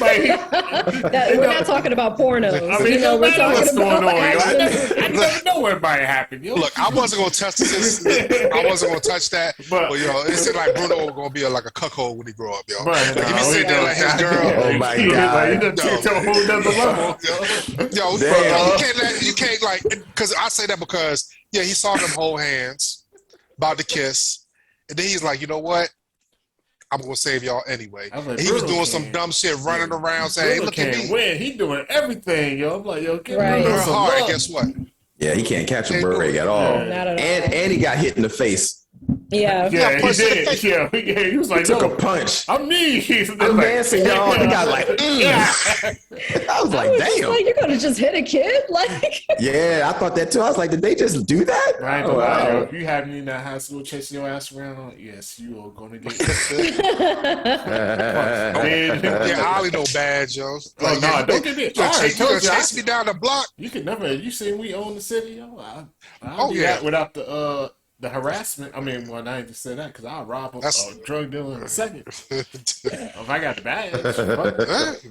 We're not talking about pornos. I mean, we're talking what's going about on, yo. action. I never know what might happen, yo. Look, I wasn't gonna touch this. I wasn't gonna touch that. But it seemed like Bruno was gonna be like a cuckold when he grow up, yo. But, like, if he sit there like his girl, Oh my God. You done take to a whole nother level, yo. You can't like, because I say that because he saw them hold hands, about to kiss, and then he's like, you know what? I'm gonna save y'all anyway. Like, he was doing some dumb shit, running around saying, "Hey, look at me!" Win. He doing everything, yo. I'm like, yo, get Right. Bruno some hard. love. Guess what? Yeah, he can't catch a break at all. Not at all. And he got hit in the face. Yeah. Yeah, he punched in the did. face. Yeah, he was like, Took yo, a punch. I'm me. I'm dancing, y'all. He got like, I was like, damn. Like, you're gonna just hit a kid? Like, Yeah, I thought that too. I was like, did they just do that? Right, Oh, wow. yo, if you have me in that high school chasing your ass around, yes, you are gonna get. Yeah, Ollie no bad, yo. Like, don't get me. You gonna chase me down the block? You can never. You seen we own the city, yo. I'll do that without the harassment. I mean, well, I ain't just say that because I'll rob a drug dealer in a second. If I got the badge.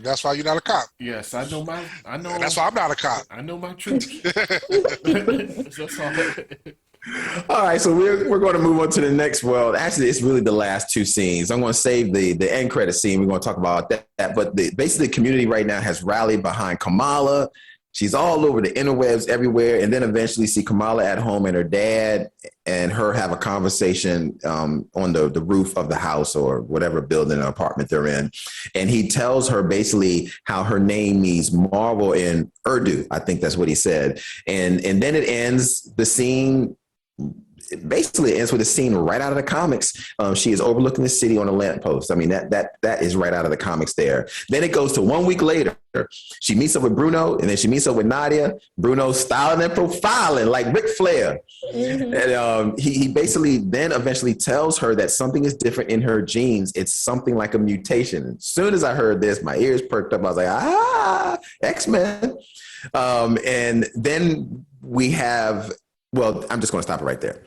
That's why you're not a cop. Yes, I know. That's why I'm not a cop. I know my truth. That's all. All right, so we're going to move on to the next. Well, actually, it's really the last two scenes. I'm going to save the end credit scene. We're going to talk about that. But basically, the community right now has rallied behind Kamala. She's all over the interwebs everywhere. And then eventually see Kamala at home and her dad and her have a conversation on the roof of the house or whatever building or apartment they're in. And he tells her basically how her name means marvel in Urdu. I think that's what he said. And then it ends the scene. Basically, it ends with a scene right out of the comics. She is overlooking the city on a lamppost. I mean, that is right out of the comics there. Then it goes to 1 week later. She meets up with Bruno, and then she meets up with Nadia. Bruno's styling and profiling like Ric Flair. Mm-hmm. And he basically then eventually tells her that something is different in her genes. It's something like a mutation. As soon as I heard this, my ears perked up. I was like, X-Men. And then we have... Well, I'm just going to stop it right there.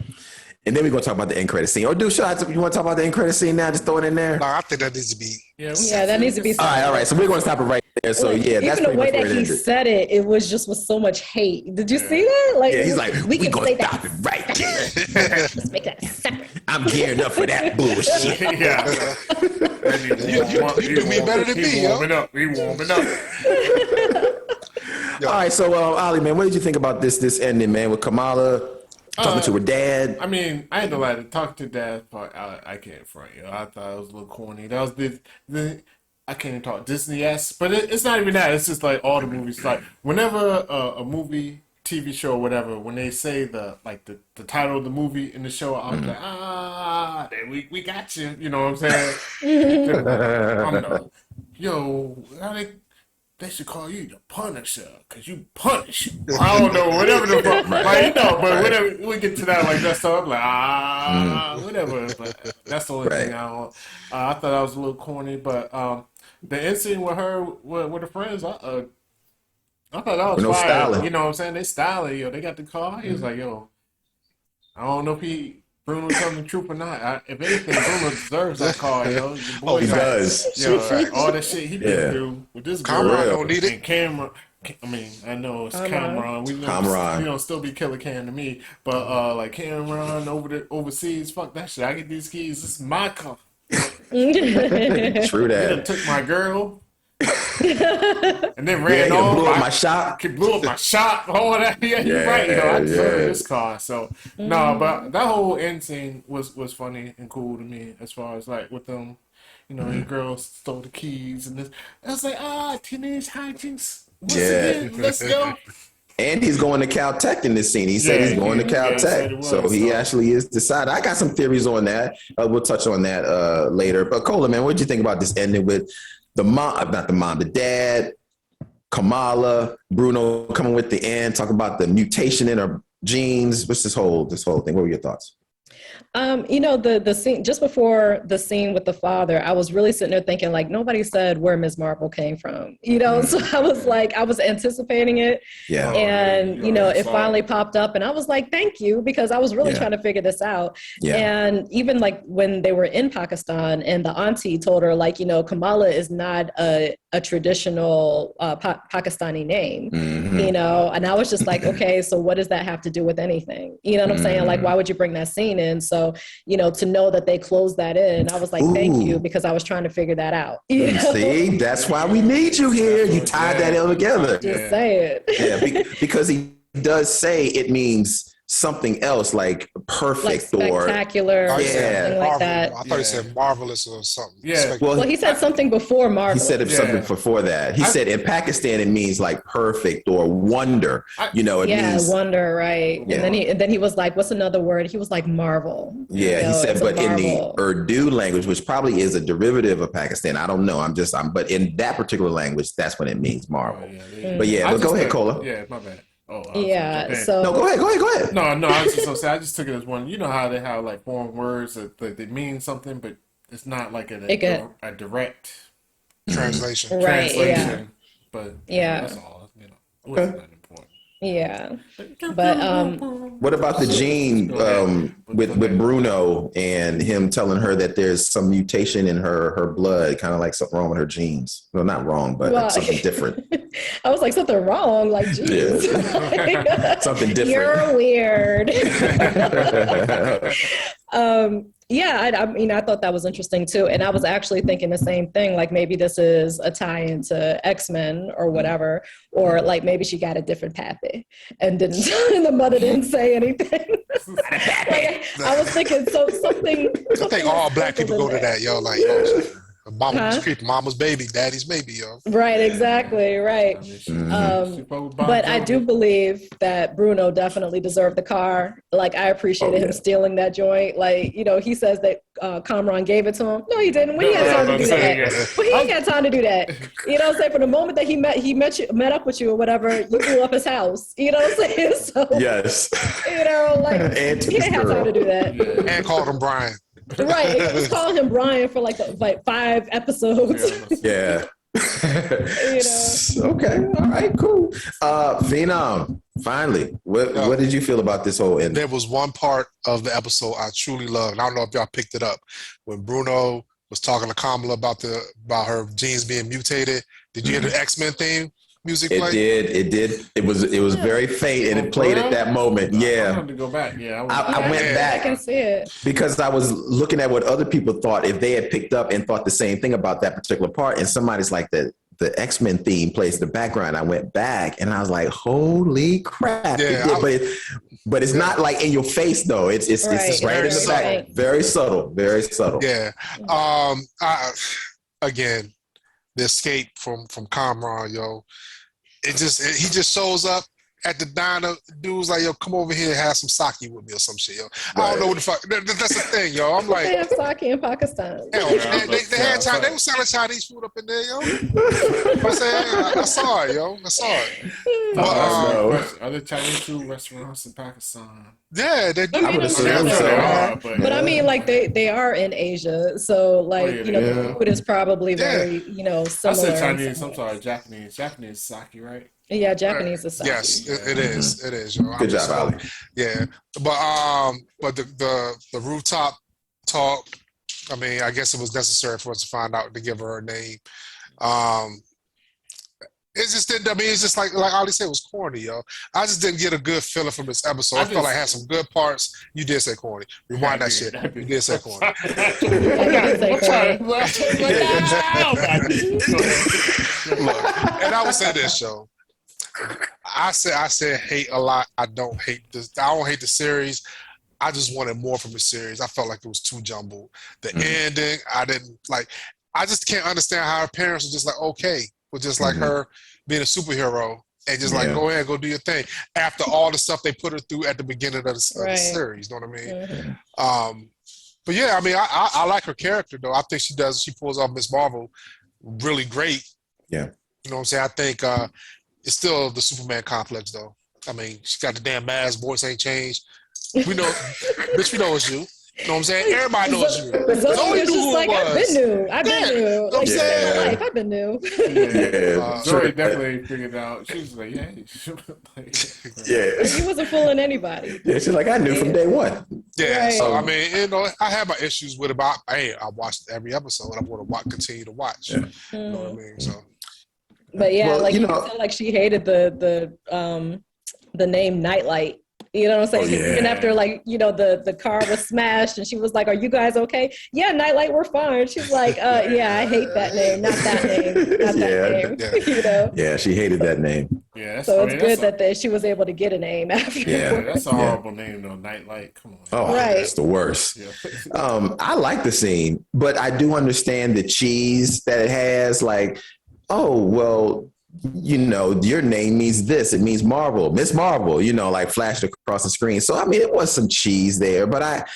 And then we're going to talk about the end credit scene. Or you want to talk about the end credit scene now? Just throw it in there? No, I think that needs to be. Yeah, that needs to be. All right. So we're going to stop it right there. So yeah, that's even the way that he ended. said it, it was just with so much hate. Did you see that? Like, he's like, we can going say to stop that. it right there. Let's make that separate. I'm geared up for that bullshit. Yeah. You do me better than me, yo. He warming up. All right, so Ollie, man, what did you think about this ending, man, with Kamala talking to her dad? I mean, I had to like talk to dad part. I can't front, yo. I thought it was a little corny. That was the I can't even talk Disney-esque, but it's not even that. It's just like all the movies. Like whenever a movie, TV show, or whatever, when they say the title of the movie in the show, I was like, then we got you. You know what I'm saying? Yo, they should call you the Punisher because you punish. I don't know, whatever the fuck. Like, but whatever, we get to that like that stuff. I'm like, whatever. But that's the only thing I don't. I thought that was a little corny, but the incident with her with her friends, I thought that was no fire. styling. You know what I'm saying? They styling, yo. They got the car. He was like, yo, I don't know if Bruno telling the truth or not. If anything, Bruno deserves that car, yo. He does. Yo, all that shit he been through with this girl. Kamran don't need it. And Kamran, I mean, I know it's Kamran. You know, still be Killer Cam to me, but like Kamran overseas, fuck that shit. I get these keys. This is my car. True that. He done took my girl. And then ran off. Blew up my shop. Blew up my shop. All that. Yeah, you're right. You know, I deserve this car. So no, but that whole end scene was funny and cool to me as far as like with them. You know, the girl stole the keys and this. I was like, teenage hijinks. Once again, let's go. And he's going to Caltech in this scene. He said he's going to Caltech. So he actually is decided. I got some theories on that. We'll touch on that later. But Cola, man, what did you think about this ending with the dad, Kamala, Bruno coming with the end, talking about the mutation in her genes? What's this whole thing? What were your thoughts? The scene just before the scene with the father, I was really sitting there thinking, like, nobody said where Ms. Marvel came from, so I was anticipating it. Yeah. And, it finally popped up and I was like, thank you, because I was really trying to figure this out. Yeah. And even like when they were in Pakistan and the auntie told her, like, Kamala is not a traditional Pakistani name, and I was just like, okay, so what does that have to do with anything? You know what I'm saying? Like, why would you bring that scene in? So, to know that they closed that in, I was like, thank you, because I was trying to figure that out. See, that's why we need you here. You tied that all together. Just say it. Yeah, because he does say it means something else, like perfect, like spectacular, or something like that. I thought he said marvelous or something. Yeah. Well, he said something before marvelous. He said something before that. He said in Pakistan it means like perfect or wonder. It means wonder, right? Yeah. And then he was like, "What's another word?" He was like, "Marvel." Yeah, he said, but in the Urdu language, which probably is a derivative of Pakistan, I don't know. But in that particular language, that's what it means, marvel. But go ahead, Cola. Yeah, my bad. So no, go ahead. No, I was just gonna say, I just took it as one. You know how they have like foreign words that they mean something, but it's not like a direct translation. Right. Translation. Yeah. But that's all. It wasn't that important. Yeah. But what about the gene with Bruno and him telling her that there's some mutation in her blood, kind of like something wrong with her genes? Well, not wrong, but something different. I was like, something wrong, like genes. Something different. You're weird. I thought that was interesting too. And I was actually thinking the same thing, like maybe this is a tie into X-Men or whatever, or like maybe she got a different pappy and the mother didn't say anything. I was thinking something. I think all black people go to that, yo. Like, mama's baby, daddy's baby, yo. Right, exactly, right. But I do believe that Bruno definitely deserved the car. Like, I appreciated him stealing that joint. Like, he says that Kamran gave it to him. No, he didn't. We had time to do that. But he ain't got time to do that. You know what I'm saying? From the moment that he met up with you or whatever, you blew up his house. You know what I'm saying? So, yes. He didn't have time to do that. And called him Brian. Right, it was calling him Brian for like 5 episodes. Yeah. Okay, all right, cool. Phenom, finally, what did you feel about this whole end? There was one part of the episode I truly loved, and I don't know if y'all picked it up, when Bruno was talking to Kamala about her genes being mutated. Did you hear the X-Men theme music play? It did. It was very faint, and it played at that moment. Yeah. I have to go back. Yeah, I went back. I can see it. Because I was looking at what other people thought, if they had picked up and thought the same thing about that particular part, and somebody's like the X-Men theme plays in the background. I went back and I was like, holy crap. Yeah, but it's not like in your face though. It's right in the back. Very subtle. Very subtle. Yeah. Again, the escape from Kamran, yo. He just shows up at the diner. Dude's like, yo, come over here and have some sake with me or some shit, yo. I don't know what the fuck. That's the thing, yo. I'm like, they have sake in Pakistan. They were selling Chinese food up in there, yo. I saw it, yo. I saw it. Are there Chinese food restaurants in Pakistan? Yeah, they do. I would assume so. But I mean, like they are in Asia, so like the food is probably very similar. I said Chinese. I'm sorry, Japanese. Japanese sake, right? Yeah, Japanese is sake. Yes, it is. It is. Yo. Good job, Ali. Yeah, but the rooftop talk. I mean, I guess it was necessary for us to find out to give her name. It just didn't. I mean, it's just like Ali said, it was corny, yo. I just didn't get a good feeling from this episode. I felt like it had some good parts. You did say corny. Rewind that shit. You did say corny. Look, and I would say this, yo. I said hate a lot. I don't hate this. I don't hate the series. I just wanted more from the series. I felt like it was too jumbled. The ending, I didn't like. I just can't understand how her parents were just like okay with just like her being a superhero and just like go ahead, go do your thing. After all the stuff they put her through at the beginning of the series, you know what I mean? Mm-hmm. But yeah, I mean, I like her character though. I think she pulls off Miss Marvel really great. Yeah, you know what I'm saying. I think it's still the Superman complex though. I mean, she got the damn mask, voice ain't changed. We know, bitch, we know it's you. You know what I'm saying? Everybody knows you. Zoe was just like, I've been new. I've been new. You know what I'm Like, saying? life, I've been new. Zoe definitely figured out. She was like, yeah. He wasn't fooling anybody. Yeah, she's like, I knew from day one. Yeah, Right. so I mean, you know, I have my issues with it, but I watched every episode. I'm going to continue to watch. Yeah. You know what I mean? So, But yeah, Well, like you you know- said, like she hated the name Nightlight. You know what I'm saying? Oh, yeah. Even after like, you know, the car was smashed and she was like, are you guys okay? Yeah, Nightlight, we're fine. She's like, yeah, I hate that name. Not that name. Not that name. You know? Yeah, she hated that name. yeah. So it's good that she was able to get a name after. Yeah. That's a horrible name though. Nightlight. Come on. Oh, Right. that's the worst. Yeah. I like the scene, but I do understand the cheese that it has. Like, oh, well, you know, your name means this. It means Marvel, Miss Marvel, you know, like flashed across the screen. So, I mean, it was some cheese there, but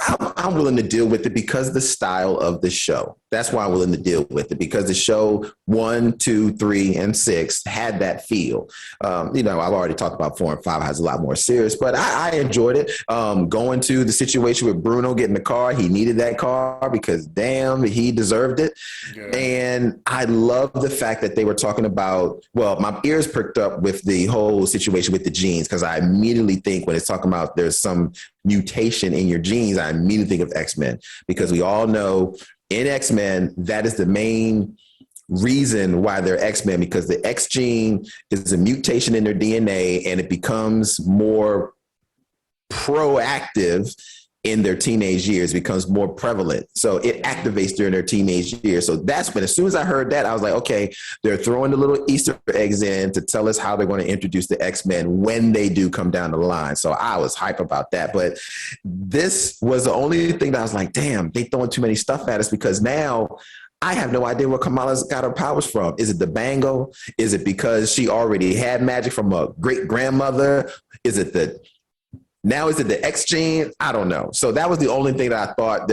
I'm willing to deal with it because the style of the show. That's why I'm willing to deal with it, because the show 1, 2, 3, and 6 had that feel. You know, I've already talked about 4 and 5 has a lot more serious, but I enjoyed it. Going to the situation with Bruno getting the car, he needed that car because damn, he deserved it. Yeah. And I love the fact that they were talking about, well, my ears perked up with the whole situation with the genes, because I immediately think when it's talking about there's some mutation in your genes, I immediately think of X-Men, because we all know in X-Men, that is the main reason why they're X-Men, because the X gene is a mutation in their DNA and it becomes more proactive in their teenage years, becomes more prevalent. So it activates during their teenage years. So that's when, as soon as I heard that, I was like, okay, they're throwing the little Easter eggs in to tell us how they're going to introduce the X-Men when they do come down the line. So I was hype about that. But this was the only thing that I was like, damn, they throwing too many stuff at us, because now I have no idea where Kamala's got her powers from. Is it the bangle? Is it because she already had magic from a great grandmother? Is it the X gene? I don't know. So that was the only thing that I thought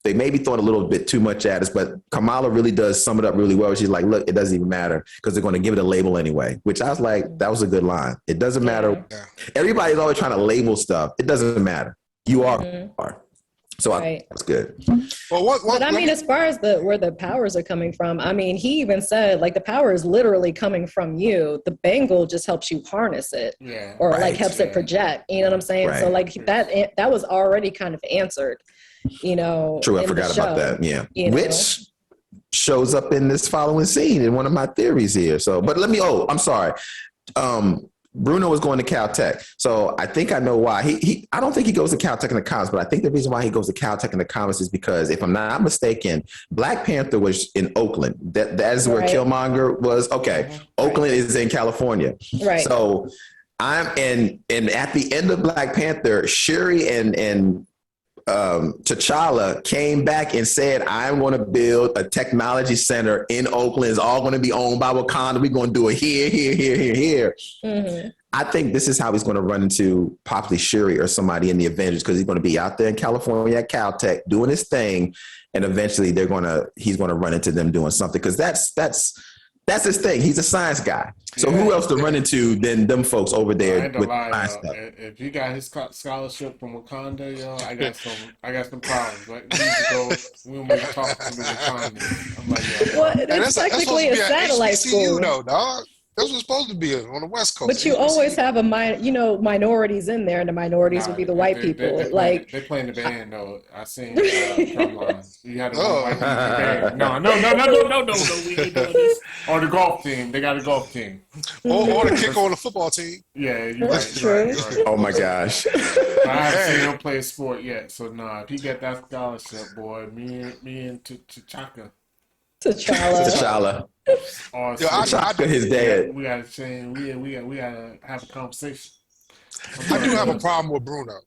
they may be throwing a little bit too much at us, but Kamala really does sum it up really well. She's like, look, it doesn't even matter because they're going to give it a label anyway, which I was like, that was a good line. It doesn't matter. yeah. Everybody's always trying to label stuff. It doesn't matter. You are. Mhm. You are. So Right. that's good. Well, But I mean, as far as where the powers are coming from, I mean, he even said like the power is literally coming from you. The bangle just helps you harness it, Yeah. or Right. like helps it project. You know what I'm saying? Right. So like that was already kind of answered. You know. True, I in the forgot about show, that. Yeah. you know? Which shows up in this following scene in one of my theories here. So, but I'm sorry. Bruno was going to Caltech. So I think I know why. I don't think he goes to Caltech in the comics, but I think the reason why he goes to Caltech in the comics is because, if I'm not mistaken, Black Panther was in Oakland. That is where Right. Killmonger was. Okay. Oakland is in California. Right. So and at the end of Black Panther, Shuri and T'Challa came back and said, I'm going to build a technology center in Oakland. It's all going to be owned by Wakanda. We're going to do it here. Mm-hmm. I think this is how he's going to run into possibly Shuri or somebody in the Avengers, because he's going to be out there in California at Caltech doing his thing, and eventually he's going to run into them doing something, because that's his thing. He's a science guy. So who else to run into than them folks over there with science stuff? If you got his scholarship from Wakanda, yo, I got some problems. Like, we need to go. We don't want to talk to the Wakanda. I'm like, yo. Well, it's technically a satellite school. though, dog. That's what's supposed to be on the West Coast. But you always have minorities in there, and the minorities would be the white people. They playing the band though. I seen Kamran. You had the white people band. No. We ain't doing this. Or the golf team. They got a golf team. Or the kicker on the football team. Yeah, you're That's right. true. Oh my gosh. I haven't seen him play a sport yet, so if he get that scholarship, boy, me and T'Chaka. T'Challa. T'Chaka, his dad. We gotta change. We gotta have a conversation. I do have a problem with Bruno.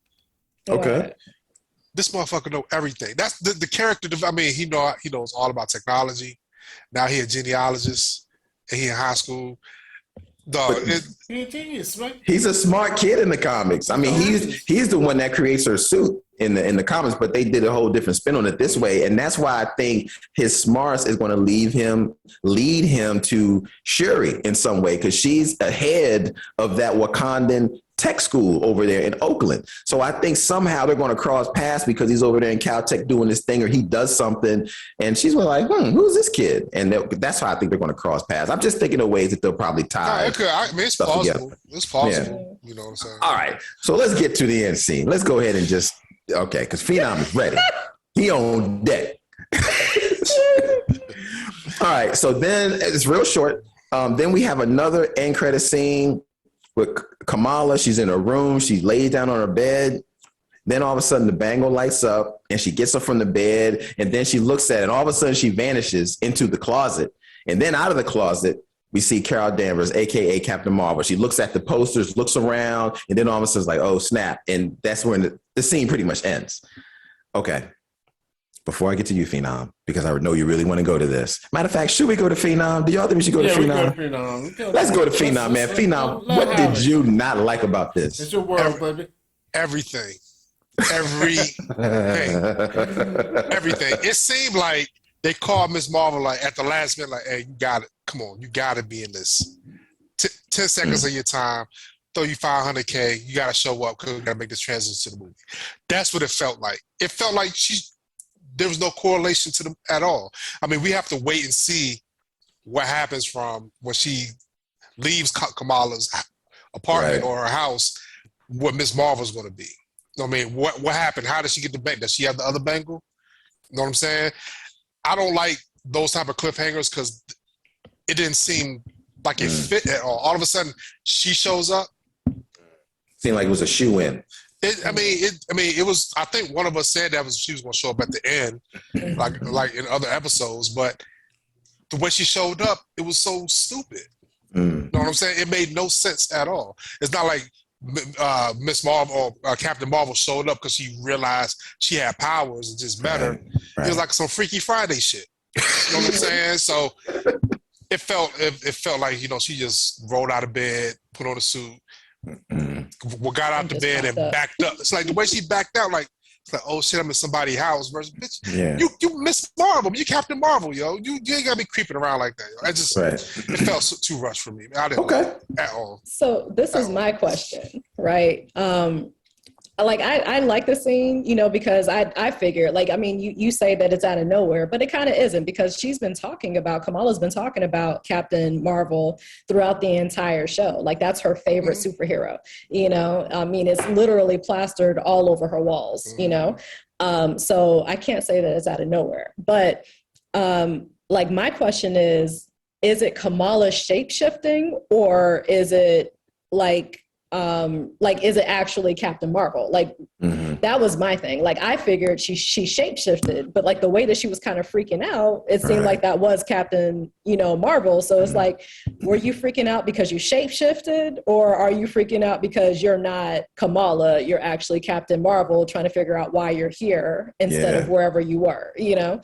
Okay. This motherfucker know everything. That's the character. I mean, he knows all about technology. Now he a genealogist, and he in high school. Dog, He a genius, right? He's a smart kid in the comics. I mean, he's the one that creates her suit in the comics, but they did a whole different spin on it this way, and that's why I think his smarts is going to lead him to Shuri in some way, because she's ahead of that Wakandan tech school over there in Oakland. So I think somehow they're going to cross paths because he's over there in Caltech doing this thing, or he does something, and she's like, who's this kid? And that's how I think they're going to cross paths. I'm just thinking of ways that they'll probably tie. It's possible. Together. It's possible. Yeah. You know what I'm saying? All right. So let's get to the end scene. Let's go ahead and just, okay, because Phenom is ready. He on deck. All right. So then it's real short. Then we have another end credit scene with Kamala. She's in her room. She lays down on her bed. Then all of a sudden the bangle lights up and she gets up from the bed, and then she looks at it, and all of a sudden she vanishes into the closet. And then out of the closet, we see Carol Danvers, aka Captain Marvel. She looks at the posters, looks around, and then all of a sudden it's like, oh snap. And that's when the scene pretty much ends. Okay. Before I get to you, Phenom, because I know you really want to go to this. Matter of fact, should we go to Phenom? Do y'all think we should go to Phenom? Let's go to Phenom, man. Phenom, what did you not like about this? It's your world, baby. Everything. Everything. It seemed like they called Miss Marvel like at the last minute, like, hey, you got it. Come on, you got to be in this. 10 seconds of your time, throw you $500K. You got to show up because we got to make this transition to the movie. That's what it felt like. It felt like there was no correlation to them at all. I mean, we have to wait and see what happens from when she leaves Kamala's apartment or her house, what Miss Marvel's going to be. I mean, what happened? How did she get the bank? Does she have the other bangle? You know what I'm saying? I don't like those type of cliffhangers because it didn't seem like it fit at all. All of a sudden, she shows up. Seemed like it was a shoe-in. It was. I think one of us said that she was going to show up at the end, like in other episodes. But the way she showed up, it was so stupid. You know what I'm saying? It made no sense at all. It's not like Miss Marvel or Captain Marvel showed up because she realized she had powers and just met her. Right. It was like some Freaky Friday shit. You know what I'm saying? So it felt like, she just rolled out of bed, put on a suit, got out the bed and backed up. It's like the way she backed out, like, it's like, oh shit, I'm in somebody's house. Versus, bitch, you Miss Marvel, you Captain Marvel, yo. You ain't gotta be creeping around like that. Yo. It felt too rushed for me. I didn't like it at all. So this is my question, right? I like the scene, because I figured, you say that it's out of nowhere, but it kind of isn't, because Kamala's been talking about Captain Marvel throughout the entire show. Like, that's her favorite superhero, it's literally plastered all over her walls, so I can't say that it's out of nowhere, but my question is it Kamala shape-shifting, or is it is it actually Captain Marvel? That was my thing. I figured she shapeshifted, but the way that she was kind of freaking out, it seemed like that was Captain, Marvel. So it's were you freaking out because you shapeshifted, or are you freaking out because you're not Kamala, you're actually Captain Marvel trying to figure out why you're here instead of wherever you were, Yeah.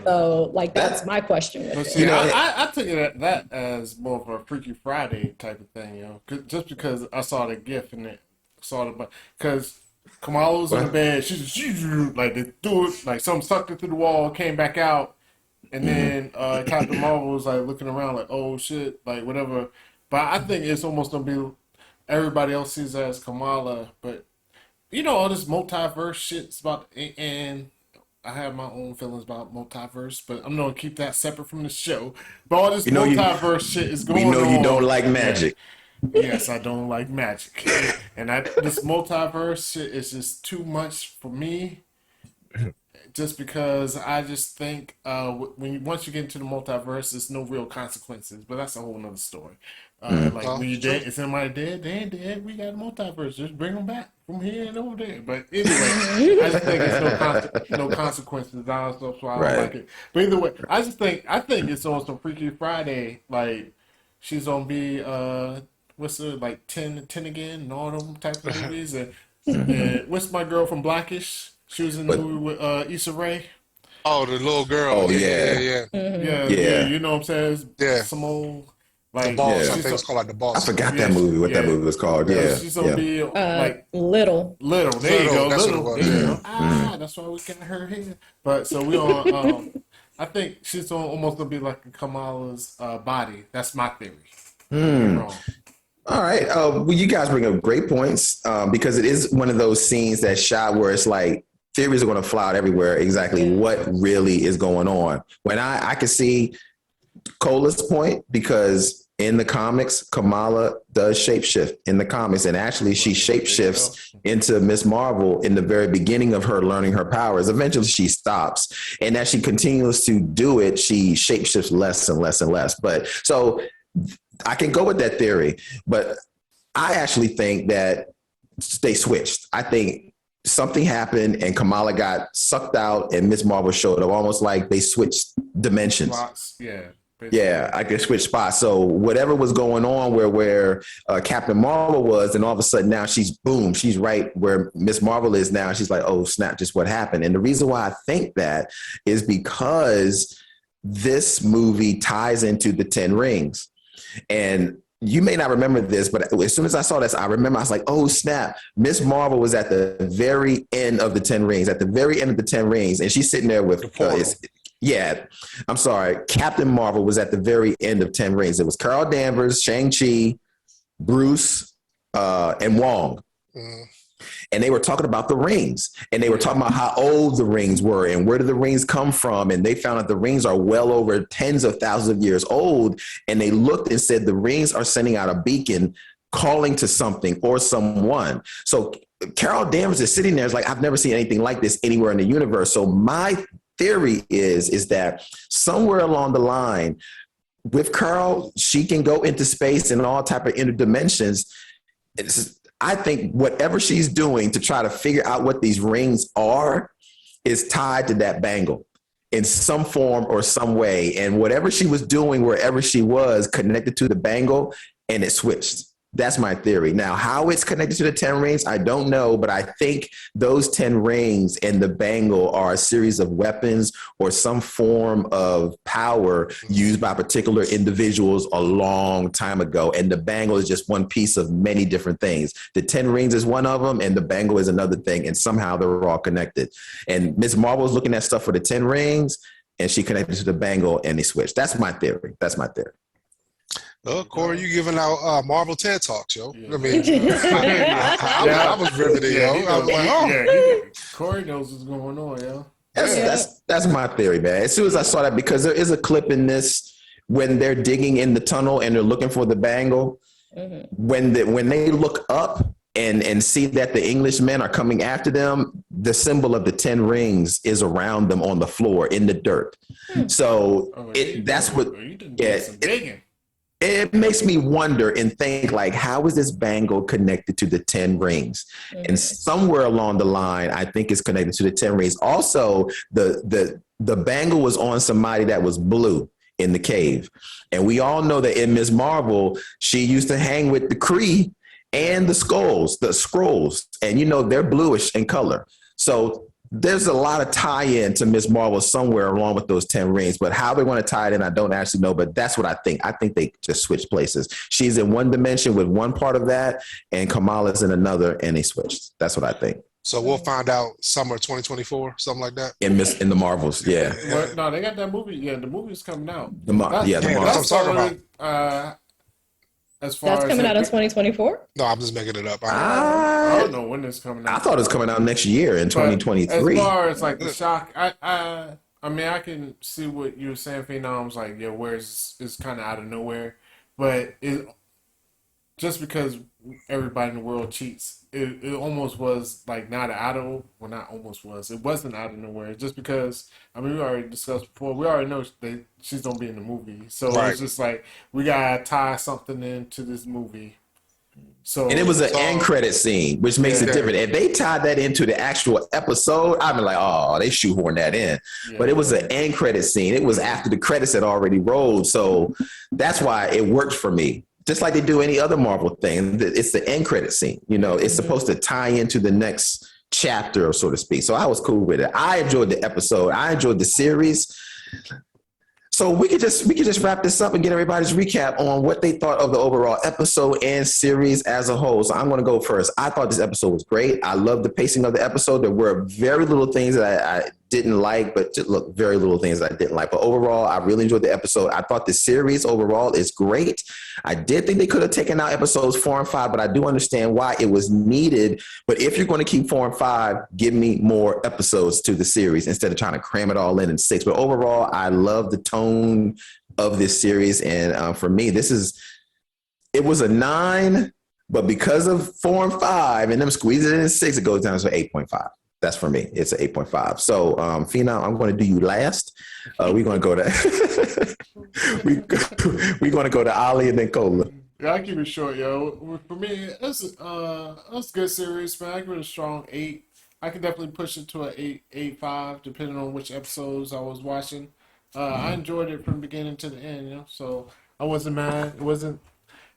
So that's my question. I took that as more of a Freaky Friday type of thing, just because I saw the GIF and because Kamala was in the bed, she they threw it, something sucked it through the wall, came back out, and then Captain Marvel was looking around like, oh shit, whatever. But I think it's almost gonna be everybody else sees her as Kamala, but all this multiverse shit's about, and I have my own feelings about multiverse, but I'm gonna keep that separate from the show. But all this multiverse shit is going on. We know you don't like magic. Yes, I don't like magic, and this multiverse shit is just too much for me. Just because I just think once you get into the multiverse, there's no real consequences. But that's a whole nother story. When you're dead, is somebody dead? They ain't dead. We got a multiverse. Just bring them back from here and over there. But anyway, I just think it's no consequences. So I don't like it. But either way, I think it's on some Freaky Friday. She's gonna be what's the 10 again and all them type of movies, and what's my girl from Blackish? She was in the movie with Issa Rae. Oh, the little girl. Oh yeah. You know what I'm saying? Yeah. Simone. Like, Boss, Yeah. I think it's called like The Boss. I forgot that movie. What that movie was called? Yeah, she's gonna be like Little. There you go, That's little. what it was. There you go. That's why we got her here. But so we on. I think she's almost gonna be like Kamala's body. That's my theory. Wrong. All right. Well, you guys bring up great points because it is one of those scenes that shot where it's like theories are going to fly out everywhere. Exactly what really is going on. When I can see Cola's point because in the comics, Kamala does shapeshift in the comics, and actually she shapeshifts into Miss Marvel in the very beginning of her learning her powers. Eventually she stops, and as she continues to do it, she shapeshifts less and less and less. But so I can go with that theory, but I actually think that they switched. I think something happened and Kamala got sucked out and Miss Marvel showed up, almost like they switched dimensions. Yeah. Yeah, I could switch spots. So whatever was going on where Captain Marvel was, and all of a sudden now she's right where Miss Marvel is now. She's like, oh snap, just what happened? And the reason why I think that is because this movie ties into the 10 Rings. And you may not remember this, but as soon as I saw this, I remember I was like, oh snap, Miss Marvel was at the very end of the 10 Rings, and she's sitting there with I'm sorry. Captain Marvel was at the very end of 10 Rings. It was Carol Danvers, Shang-Chi, Bruce, and Wong. And they were talking about the rings, and they were talking about how old the rings were and where did the rings come from. And they found out the rings are well over tens of thousands of years old. And they looked and said the rings are sending out a beacon calling to something or someone. So Carol Danvers is sitting there. It's like, I've never seen anything like this anywhere in the universe. So my theory is that somewhere along the line with Carol, she can go into space and all type of interdimensions. I think whatever she's doing to try to figure out what these rings are is tied to that bangle in some form or some way. And whatever she was doing, wherever she was, connected to the bangle, and it switched. That's my theory. Now, how it's connected to the 10 rings, I don't know, but I think those 10 rings and the bangle are a series of weapons or some form of power used by particular individuals a long time ago. And the bangle is just one piece of many different things. The 10 rings is one of them, and the bangle is another thing. And somehow they're all connected. And Ms. Marvel is looking at stuff for the 10 rings, and she connected to the bangle, and they switched. That's my theory. Corey, you giving out Marvel TED Talks, yo. Yeah. I mean, I was riveted, yo. I was like, oh. Corey knows what's going on, yo. That's my theory, man. As soon as I saw that, because there is a clip in this when they're digging in the tunnel and they're looking for the bangle, when they look up and see that the Englishmen are coming after them, the symbol of the 10 rings is around them on the floor in the dirt. So it makes me wonder and think, like, how is this bangle connected to the 10 rings? And somewhere along the line, I think it's connected to the 10 rings. Also, the bangle was on somebody that was blue in the cave. And we all know that in Ms. Marvel, she used to hang with the Kree and the scrolls. And, they're bluish in color. So there's a lot of tie-in to Ms. Marvel somewhere along with those 10 rings, but how they want to tie it in, I don't actually know, but that's what I think. I think they just switched places. She's in one dimension with one part of that, and Kamala's in another, and they switched. That's what I think. So we'll find out summer 2024, something like that. In the Marvels, yeah. Well, no, they got that movie. Yeah, the movie's coming out. The Marvels. That's what I'm talking about. As far that's as coming out in 2024? No, I'm just making it up. I don't know when it's coming out. I thought it was coming out next year in 2023. As far as like the shock, I mean, I can see what you were saying, Phenoms, like, yeah, where's it's kind of out of nowhere, but just because everybody in the world cheats, it almost was like not it wasn't out of nowhere, just because, I mean, we already discussed before, we already know she's gonna be in the movie, so It's just like, we gotta tie something into this movie. So, and it was an end credit scene, which makes it different. If they tied that into the actual episode, I'd be like, oh, they shoehorned that in. Yeah, but it was an end credit scene. It was after the credits had already rolled. So that's why it worked for me. Just like they do any other Marvel thing. It's the end credit scene. It's supposed to tie into the next chapter, so to speak. So I was cool with it. I enjoyed the episode. I enjoyed the series. So we could just wrap this up and get everybody's recap on what they thought of the overall episode and series as a whole. So I'm going to go first. I thought this episode was great. I love the pacing of the episode. There were very little things that I didn't like, but very little things that I didn't like. But overall, I really enjoyed the episode. I thought the series overall is great. I did think they could have taken out episodes 4 and 5, but I do understand why it was needed. But if you're going to keep 4 and 5, give me more episodes to the series instead of trying to cram it all in 6. But overall, I love the tone of this series. And for me, it was a 9, but because of 4 and 5 and them squeezing it in 6, it goes down to 8.5. That's for me. It's an 8.5. So, Phenom, I'm going to do you last. We're going to go to we're going to go to Ali and then Cola. Yeah, I'll keep it short, yo. For me, it's a good series, man. I give it a strong 8. I can definitely push it to an 8.5, depending on which episodes I was watching. I enjoyed it from the beginning to the end, you know. So I wasn't mad.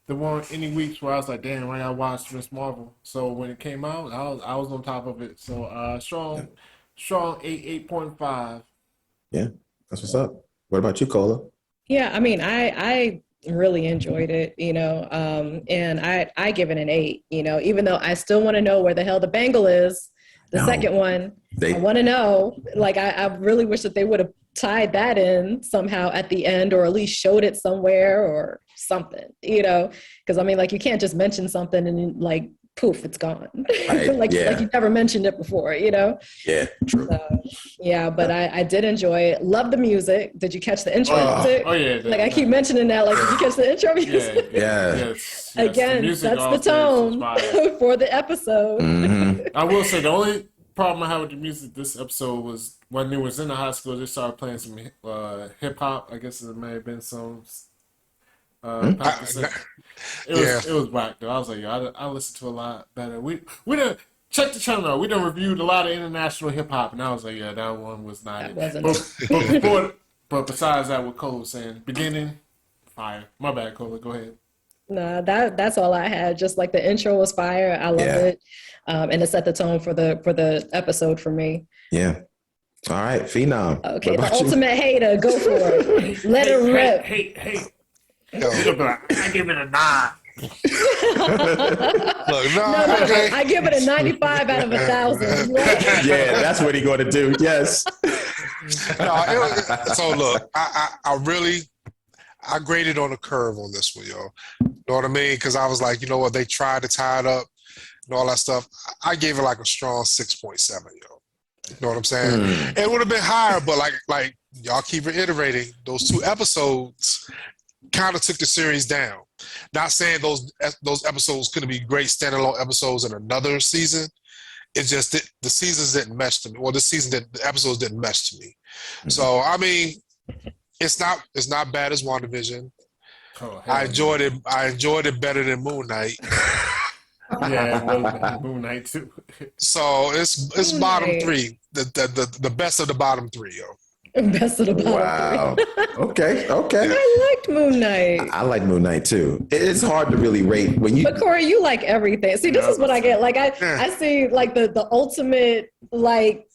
There weren't any weeks where I was like, damn, I gotta watch Miss Marvel. So when it came out, I was on top of it. So strong 8.5. Yeah, that's what's up. What about you, Cola? Yeah, I mean, I really enjoyed it, you know, and I give it an 8, you know, even though I still want to know where the hell the bangle is. The second one, I want to know. Like, I really wish that they would have tied that in somehow at the end, or at least showed it somewhere or something, you know, because I mean, like, you can't just mention something and like poof, it's gone. Right. like you never mentioned it before, you know. Yeah, true. So, yeah, but I did enjoy it. Love the music. Did you catch the intro music? Oh yeah. Like, I keep mentioning that. Like, did you catch the intro music? Yeah. Yes, Again, the that's the tone for the episode. Mm-hmm. I will say the only problem I had with the music this episode was when it was in the high school, they started playing some hip hop. I guess there may have been some practicing. It was whack though. I was like, I listened to a lot better. We done check the channel out. We done reviewed a lot of international hip hop, and I was like, yeah, that one was not it. But besides that, what Cole was saying, beginning fire. My bad, Cole. Go ahead. No, that's all I had. Just like the intro was fire. I loved it. And it set the tone for the episode for me. Yeah. All right, Phenom. Okay, the ultimate hater, go for it. Let it rip. Hey. I give it a 9. Look, no, I give it a 95 out of 1,000. Yeah, that's what he's going to do. Yes. So look, I really graded on a curve on this one, yo. You know what I mean? Because I was like, you know what, they tried to tie it up and all that stuff. I gave it like a strong 6.7, yo. You know what I'm saying? It would have been higher, but like y'all keep reiterating, those 2 episodes kind of took the series down. Not saying those episodes couldn't be great standalone episodes in another season. It's just that the seasons didn't mesh to me. Well, the episodes didn't mesh to me. So I mean, it's not bad as WandaVision. Oh, I enjoyed it. I enjoyed it better than Moon Knight. Yeah, Moon Knight too. So it's bottom 3, the best of the bottom 3, yo. Best of the bottom. Wow. Okay. I liked Moon Knight. I like Moon Knight too. It's hard to really rate when you. But Corey, you like everything. See, this is what I get. Like I see like the ultimate like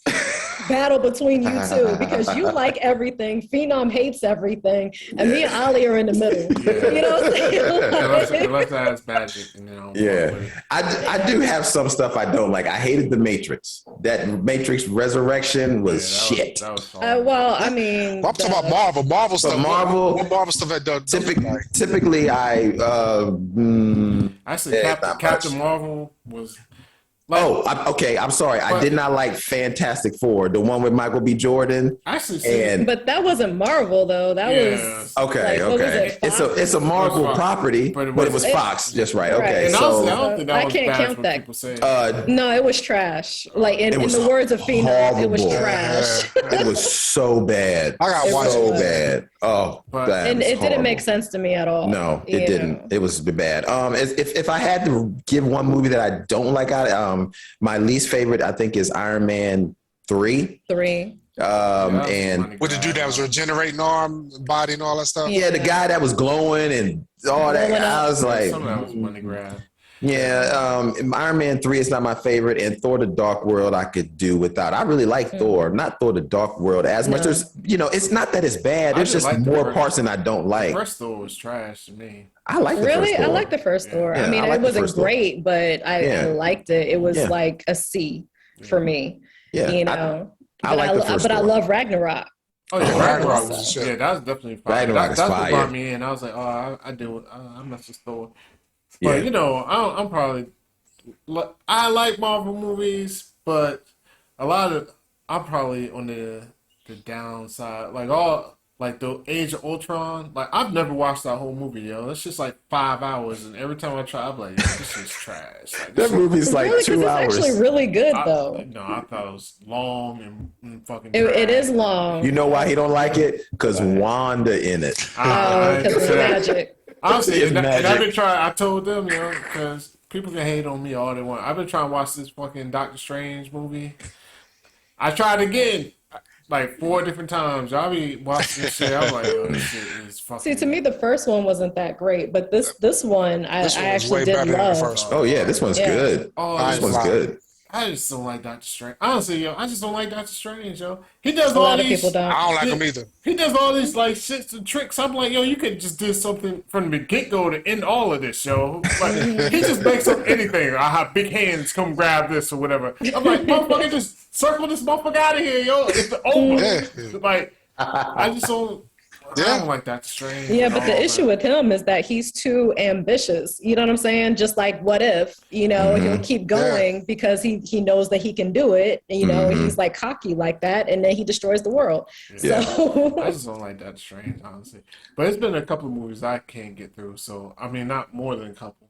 battle between you two, because you like everything. Phenom hates everything, and me and Ali are in the middle. You know what I'm saying? Unless that's magic, you know. Yeah, I do have some stuff I don't like. I hated the Matrix. That Matrix Resurrection was shit. That was Well, I mean, I'm talking about Marvel stuff. What Marvel stuff had done? Typically, actually Captain Marvel was. Okay. I'm sorry. I did not like Fantastic Four, the one with Michael B. Jordan. But that wasn't Marvel though. That was okay. Okay. It's a Marvel property, but it was Fox. Just right. Okay. And so I can't count that. No, it was trash. Like in the words of Phenom, it was trash. It was so bad. I got watched so bad. Oh, and it didn't make sense to me at all. No, it didn't. It was bad. If I had to give one movie that I don't like, my least favorite, I think, is Iron Man 3. And with the dude that was regenerating arm, body, and all that stuff. Yeah, the guy that was glowing and all that. I was like, some of that was money grab. Yeah, Iron Man 3 is not my favorite, and Thor: The Dark World I could do without. I really like Thor, not Thor: The Dark World as much. There's, it's not that it's bad. There's just more parts than I don't like. The first Thor was trash to me. I like the first Thor. I like the first Thor. Yeah, I mean, it wasn't great, but I liked it. It was like a C for me. Yeah, I like the first Thor. But I love Ragnarok. Oh yeah, Ragnarok was shit. Yeah, that was definitely fire. That's what brought me in. I was like, oh, I do it. I'm not just Thor. But I'm probably. I like Marvel movies, but I'm probably on the downside. Like the Age of Ultron. Like I've never watched that whole movie, yo. It's just like 5 hours, and every time I try, I'm like, yo, this is trash. Like, that movie's like 2 hours. It's actually really good, though. No, I thought it was long and fucking. It is long. You know why he don't like it? Because Wanda in it. Because it's magic. Honestly, and I've been trying. I told them, because people can hate on me all they want. I've been trying to watch this fucking Doctor Strange movie. I tried again, like 4 different times. Y'all be watching this shit. I'm like, yo, this shit is fucking. See, to me, the first one wasn't that great, but this one, I actually did love. Oh yeah, this one's good. Oh, this one's good. I just don't like Doctor Strange. Honestly, I just don't like Doctor Strange, yo. He does a lot of people don't. I don't like him either. He does all these like shits and tricks. I'm like, yo, you could just do something from the get-go to end all of this, yo. Like, he just makes up anything. I have big hands, come grab this or whatever. I'm like, motherfucker, just circle this motherfucker out of here, yo. It's over. Yeah. Like, I just don't. I don't like Doctor Strange. Yeah, but the issue with him is that he's too ambitious. You know what I'm saying? Just like What If, he'll keep going because he knows that he can do it. And, he's like cocky like that, and then he destroys the world. Yeah. So I just don't like Doctor Strange, honestly. But it's been a couple of movies I can't get through. So I mean, not more than a couple.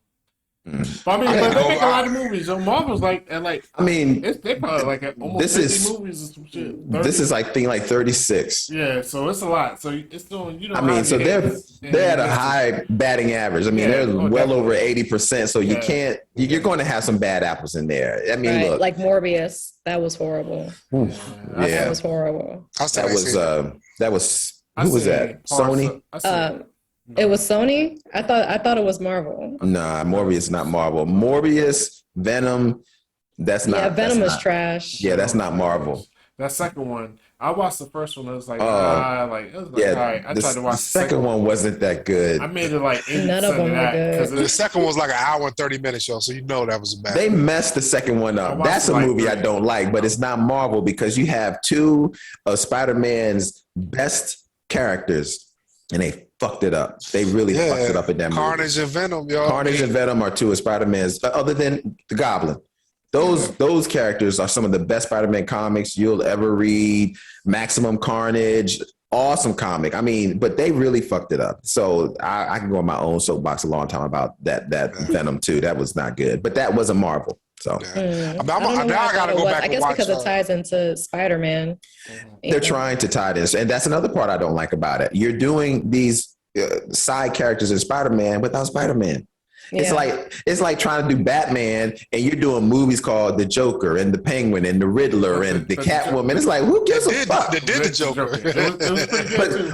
But they make a lot of movies. So Marvel's they probably like at almost 50 movies or some shit. 30. This is like 36. Yeah, so it's a lot. So it's doing so they're at a high batting average. I mean, they're well over 80%. So you can't. You're going to have some bad apples in there. I mean, look, like Morbius, that was horrible. That was horrible. That was who was that? Sony. It was Sony? I thought it was Marvel. Nah, Morbius not Marvel. Morbius, Venom, that's not. Yeah, Venom is trash. Yeah, that's not Marvel. That second one, I watched the first one. It was like, all right. I tried to watch the second one. Wasn't that good. I made it like 80% none of them were good. The second one was like an hour and 30 minutes, y'all. So that was a bad. They messed the second one up. That's a movie I don't like, but it's not Marvel because you have 2 of Spider-Man's best characters, and they fucked it up. They really fucked it up in that movie. Carnage and Venom, y'all. Carnage and Venom are 2 of Spider-Man's, other than the Goblin. Those characters are some of the best Spider-Man comics you'll ever read. Maximum Carnage, awesome comic. I mean, but they really fucked it up. So I can go on my own soapbox a long time about that Venom too. That was not good, but that wasn't Marvel. So I gotta go back. I guess because it ties into Spider-Man. They're trying to tie this, and that's another part I don't like about it. You're doing these side characters in Spider-Man without Spider-Man. Yeah. It's like trying to do Batman, and you're doing movies called The Joker and the Penguin and the Riddler and the Catwoman. It's like, who gives a fuck? They did the Joker.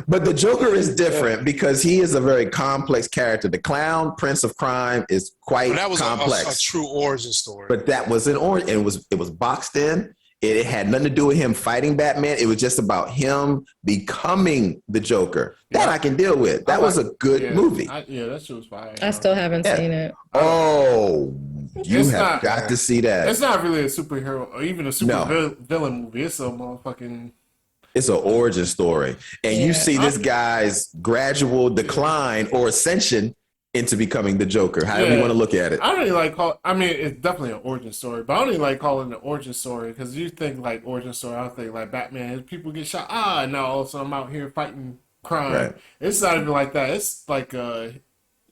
but the Joker is different because he is a very complex character. The Clown Prince of Crime is quite complex. A true origin story. But that was an origin. It was boxed in. It had nothing to do with him fighting Batman. It was just about him becoming the Joker. That I can deal with. That was a good movie. That shit was fire. I still haven't seen it. Oh, you have got to see that. It's not really a superhero or even a villain movie. It's a motherfucking... It's an origin story. And you see this guy's gradual decline or ascension into becoming the Joker, however you want to look at it. I don't even it's definitely an origin story, but I don't even like calling it an origin story because you think like origin story, I think like Batman, people get shot, and now all of a sudden I'm out here fighting crime. Right. It's not even like that. It's like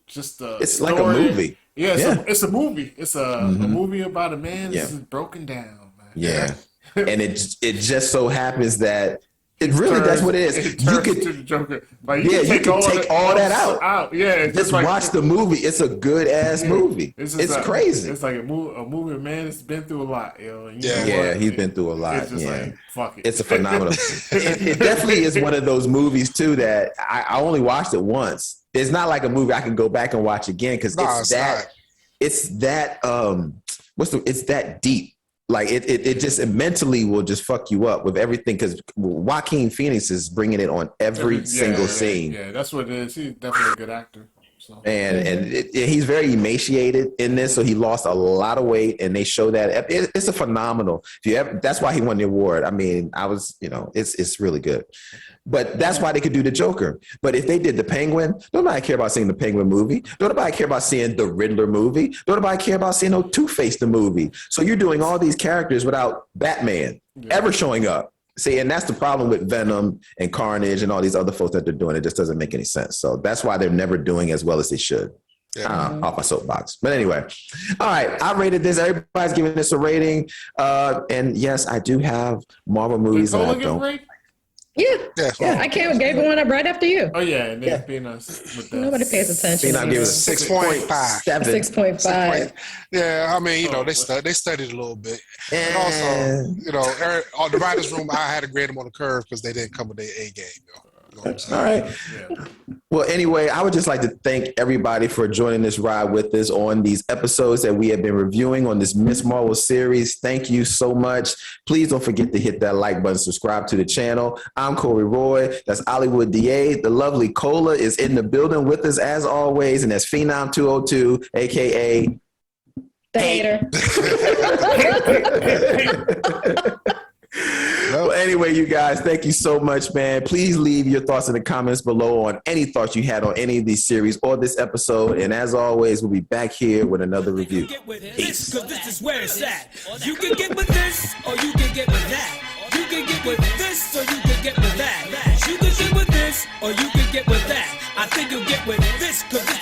just a It's story. Like a movie. It's a movie. It's a movie about a man that's broken down, man. Yeah. And it just so happens that it really that's what it is. You could to the Joker. Like, you can take all that out. Yeah, just watch the movie. It's a good ass movie. It's crazy. It's like a movie. Man, it's been through a lot. He's been through a lot. It's just like fuck it. It's a phenomenal. it definitely is one of those movies too that I only watched it once. It's not like a movie I can go back and watch again because it's that it's that deep. Like it just mentally will just fuck you up with everything because Joaquin Phoenix is bringing it on every single scene. Yeah, that's what it is. He's definitely a good actor. So. And he's very emaciated in this, so he lost a lot of weight, and they show that it's a phenomenal. That's why he won the award. I mean, it's really good. But that's why they could do the Joker. But if they did the Penguin, nobody care about seeing the Penguin movie. Nobody care about seeing the Riddler movie. Nobody care about seeing no Two-Face the movie. So you're doing all these characters without Batman ever showing up. See, and that's the problem with Venom and Carnage and all these other folks that they're doing. It just doesn't make any sense. So that's why they're never doing as well as they should. Off my soapbox. But anyway, all right. I rated this. Everybody's giving this a rating. And yes, I do have Marvel movies that I don't. Yeah. I gave one up right after you. Oh yeah, and then Phoenix with that. Nobody pays attention. Phenom gave us 6.5. 6.5. Yeah, I mean, they studied a little bit. And also, on the writers' room, I had to grade them on the curve because they didn't come with their A game. You know what I'm saying? All right. Yeah. Well, anyway, I would just like to thank everybody for joining this ride with us on these episodes that we have been reviewing on this Miss Marvel series. Thank you so much. Please don't forget to hit that like button, subscribe to the channel. I'm Corey Roy. That's Hollywood DA. The lovely Cola is in the building with us as always, and that's Phenom 202, aka the hater. Well, anyway, you guys, thank you so much, man. Please leave your thoughts in the comments below on any thoughts you had on any of these series or this episode. And as always, we'll be back here with another review. Peace. Because this is where it's at. You can get with this or you can get with that. You can get with this or you can get with that. You can get with this or you can get with that. I think you'll get with this because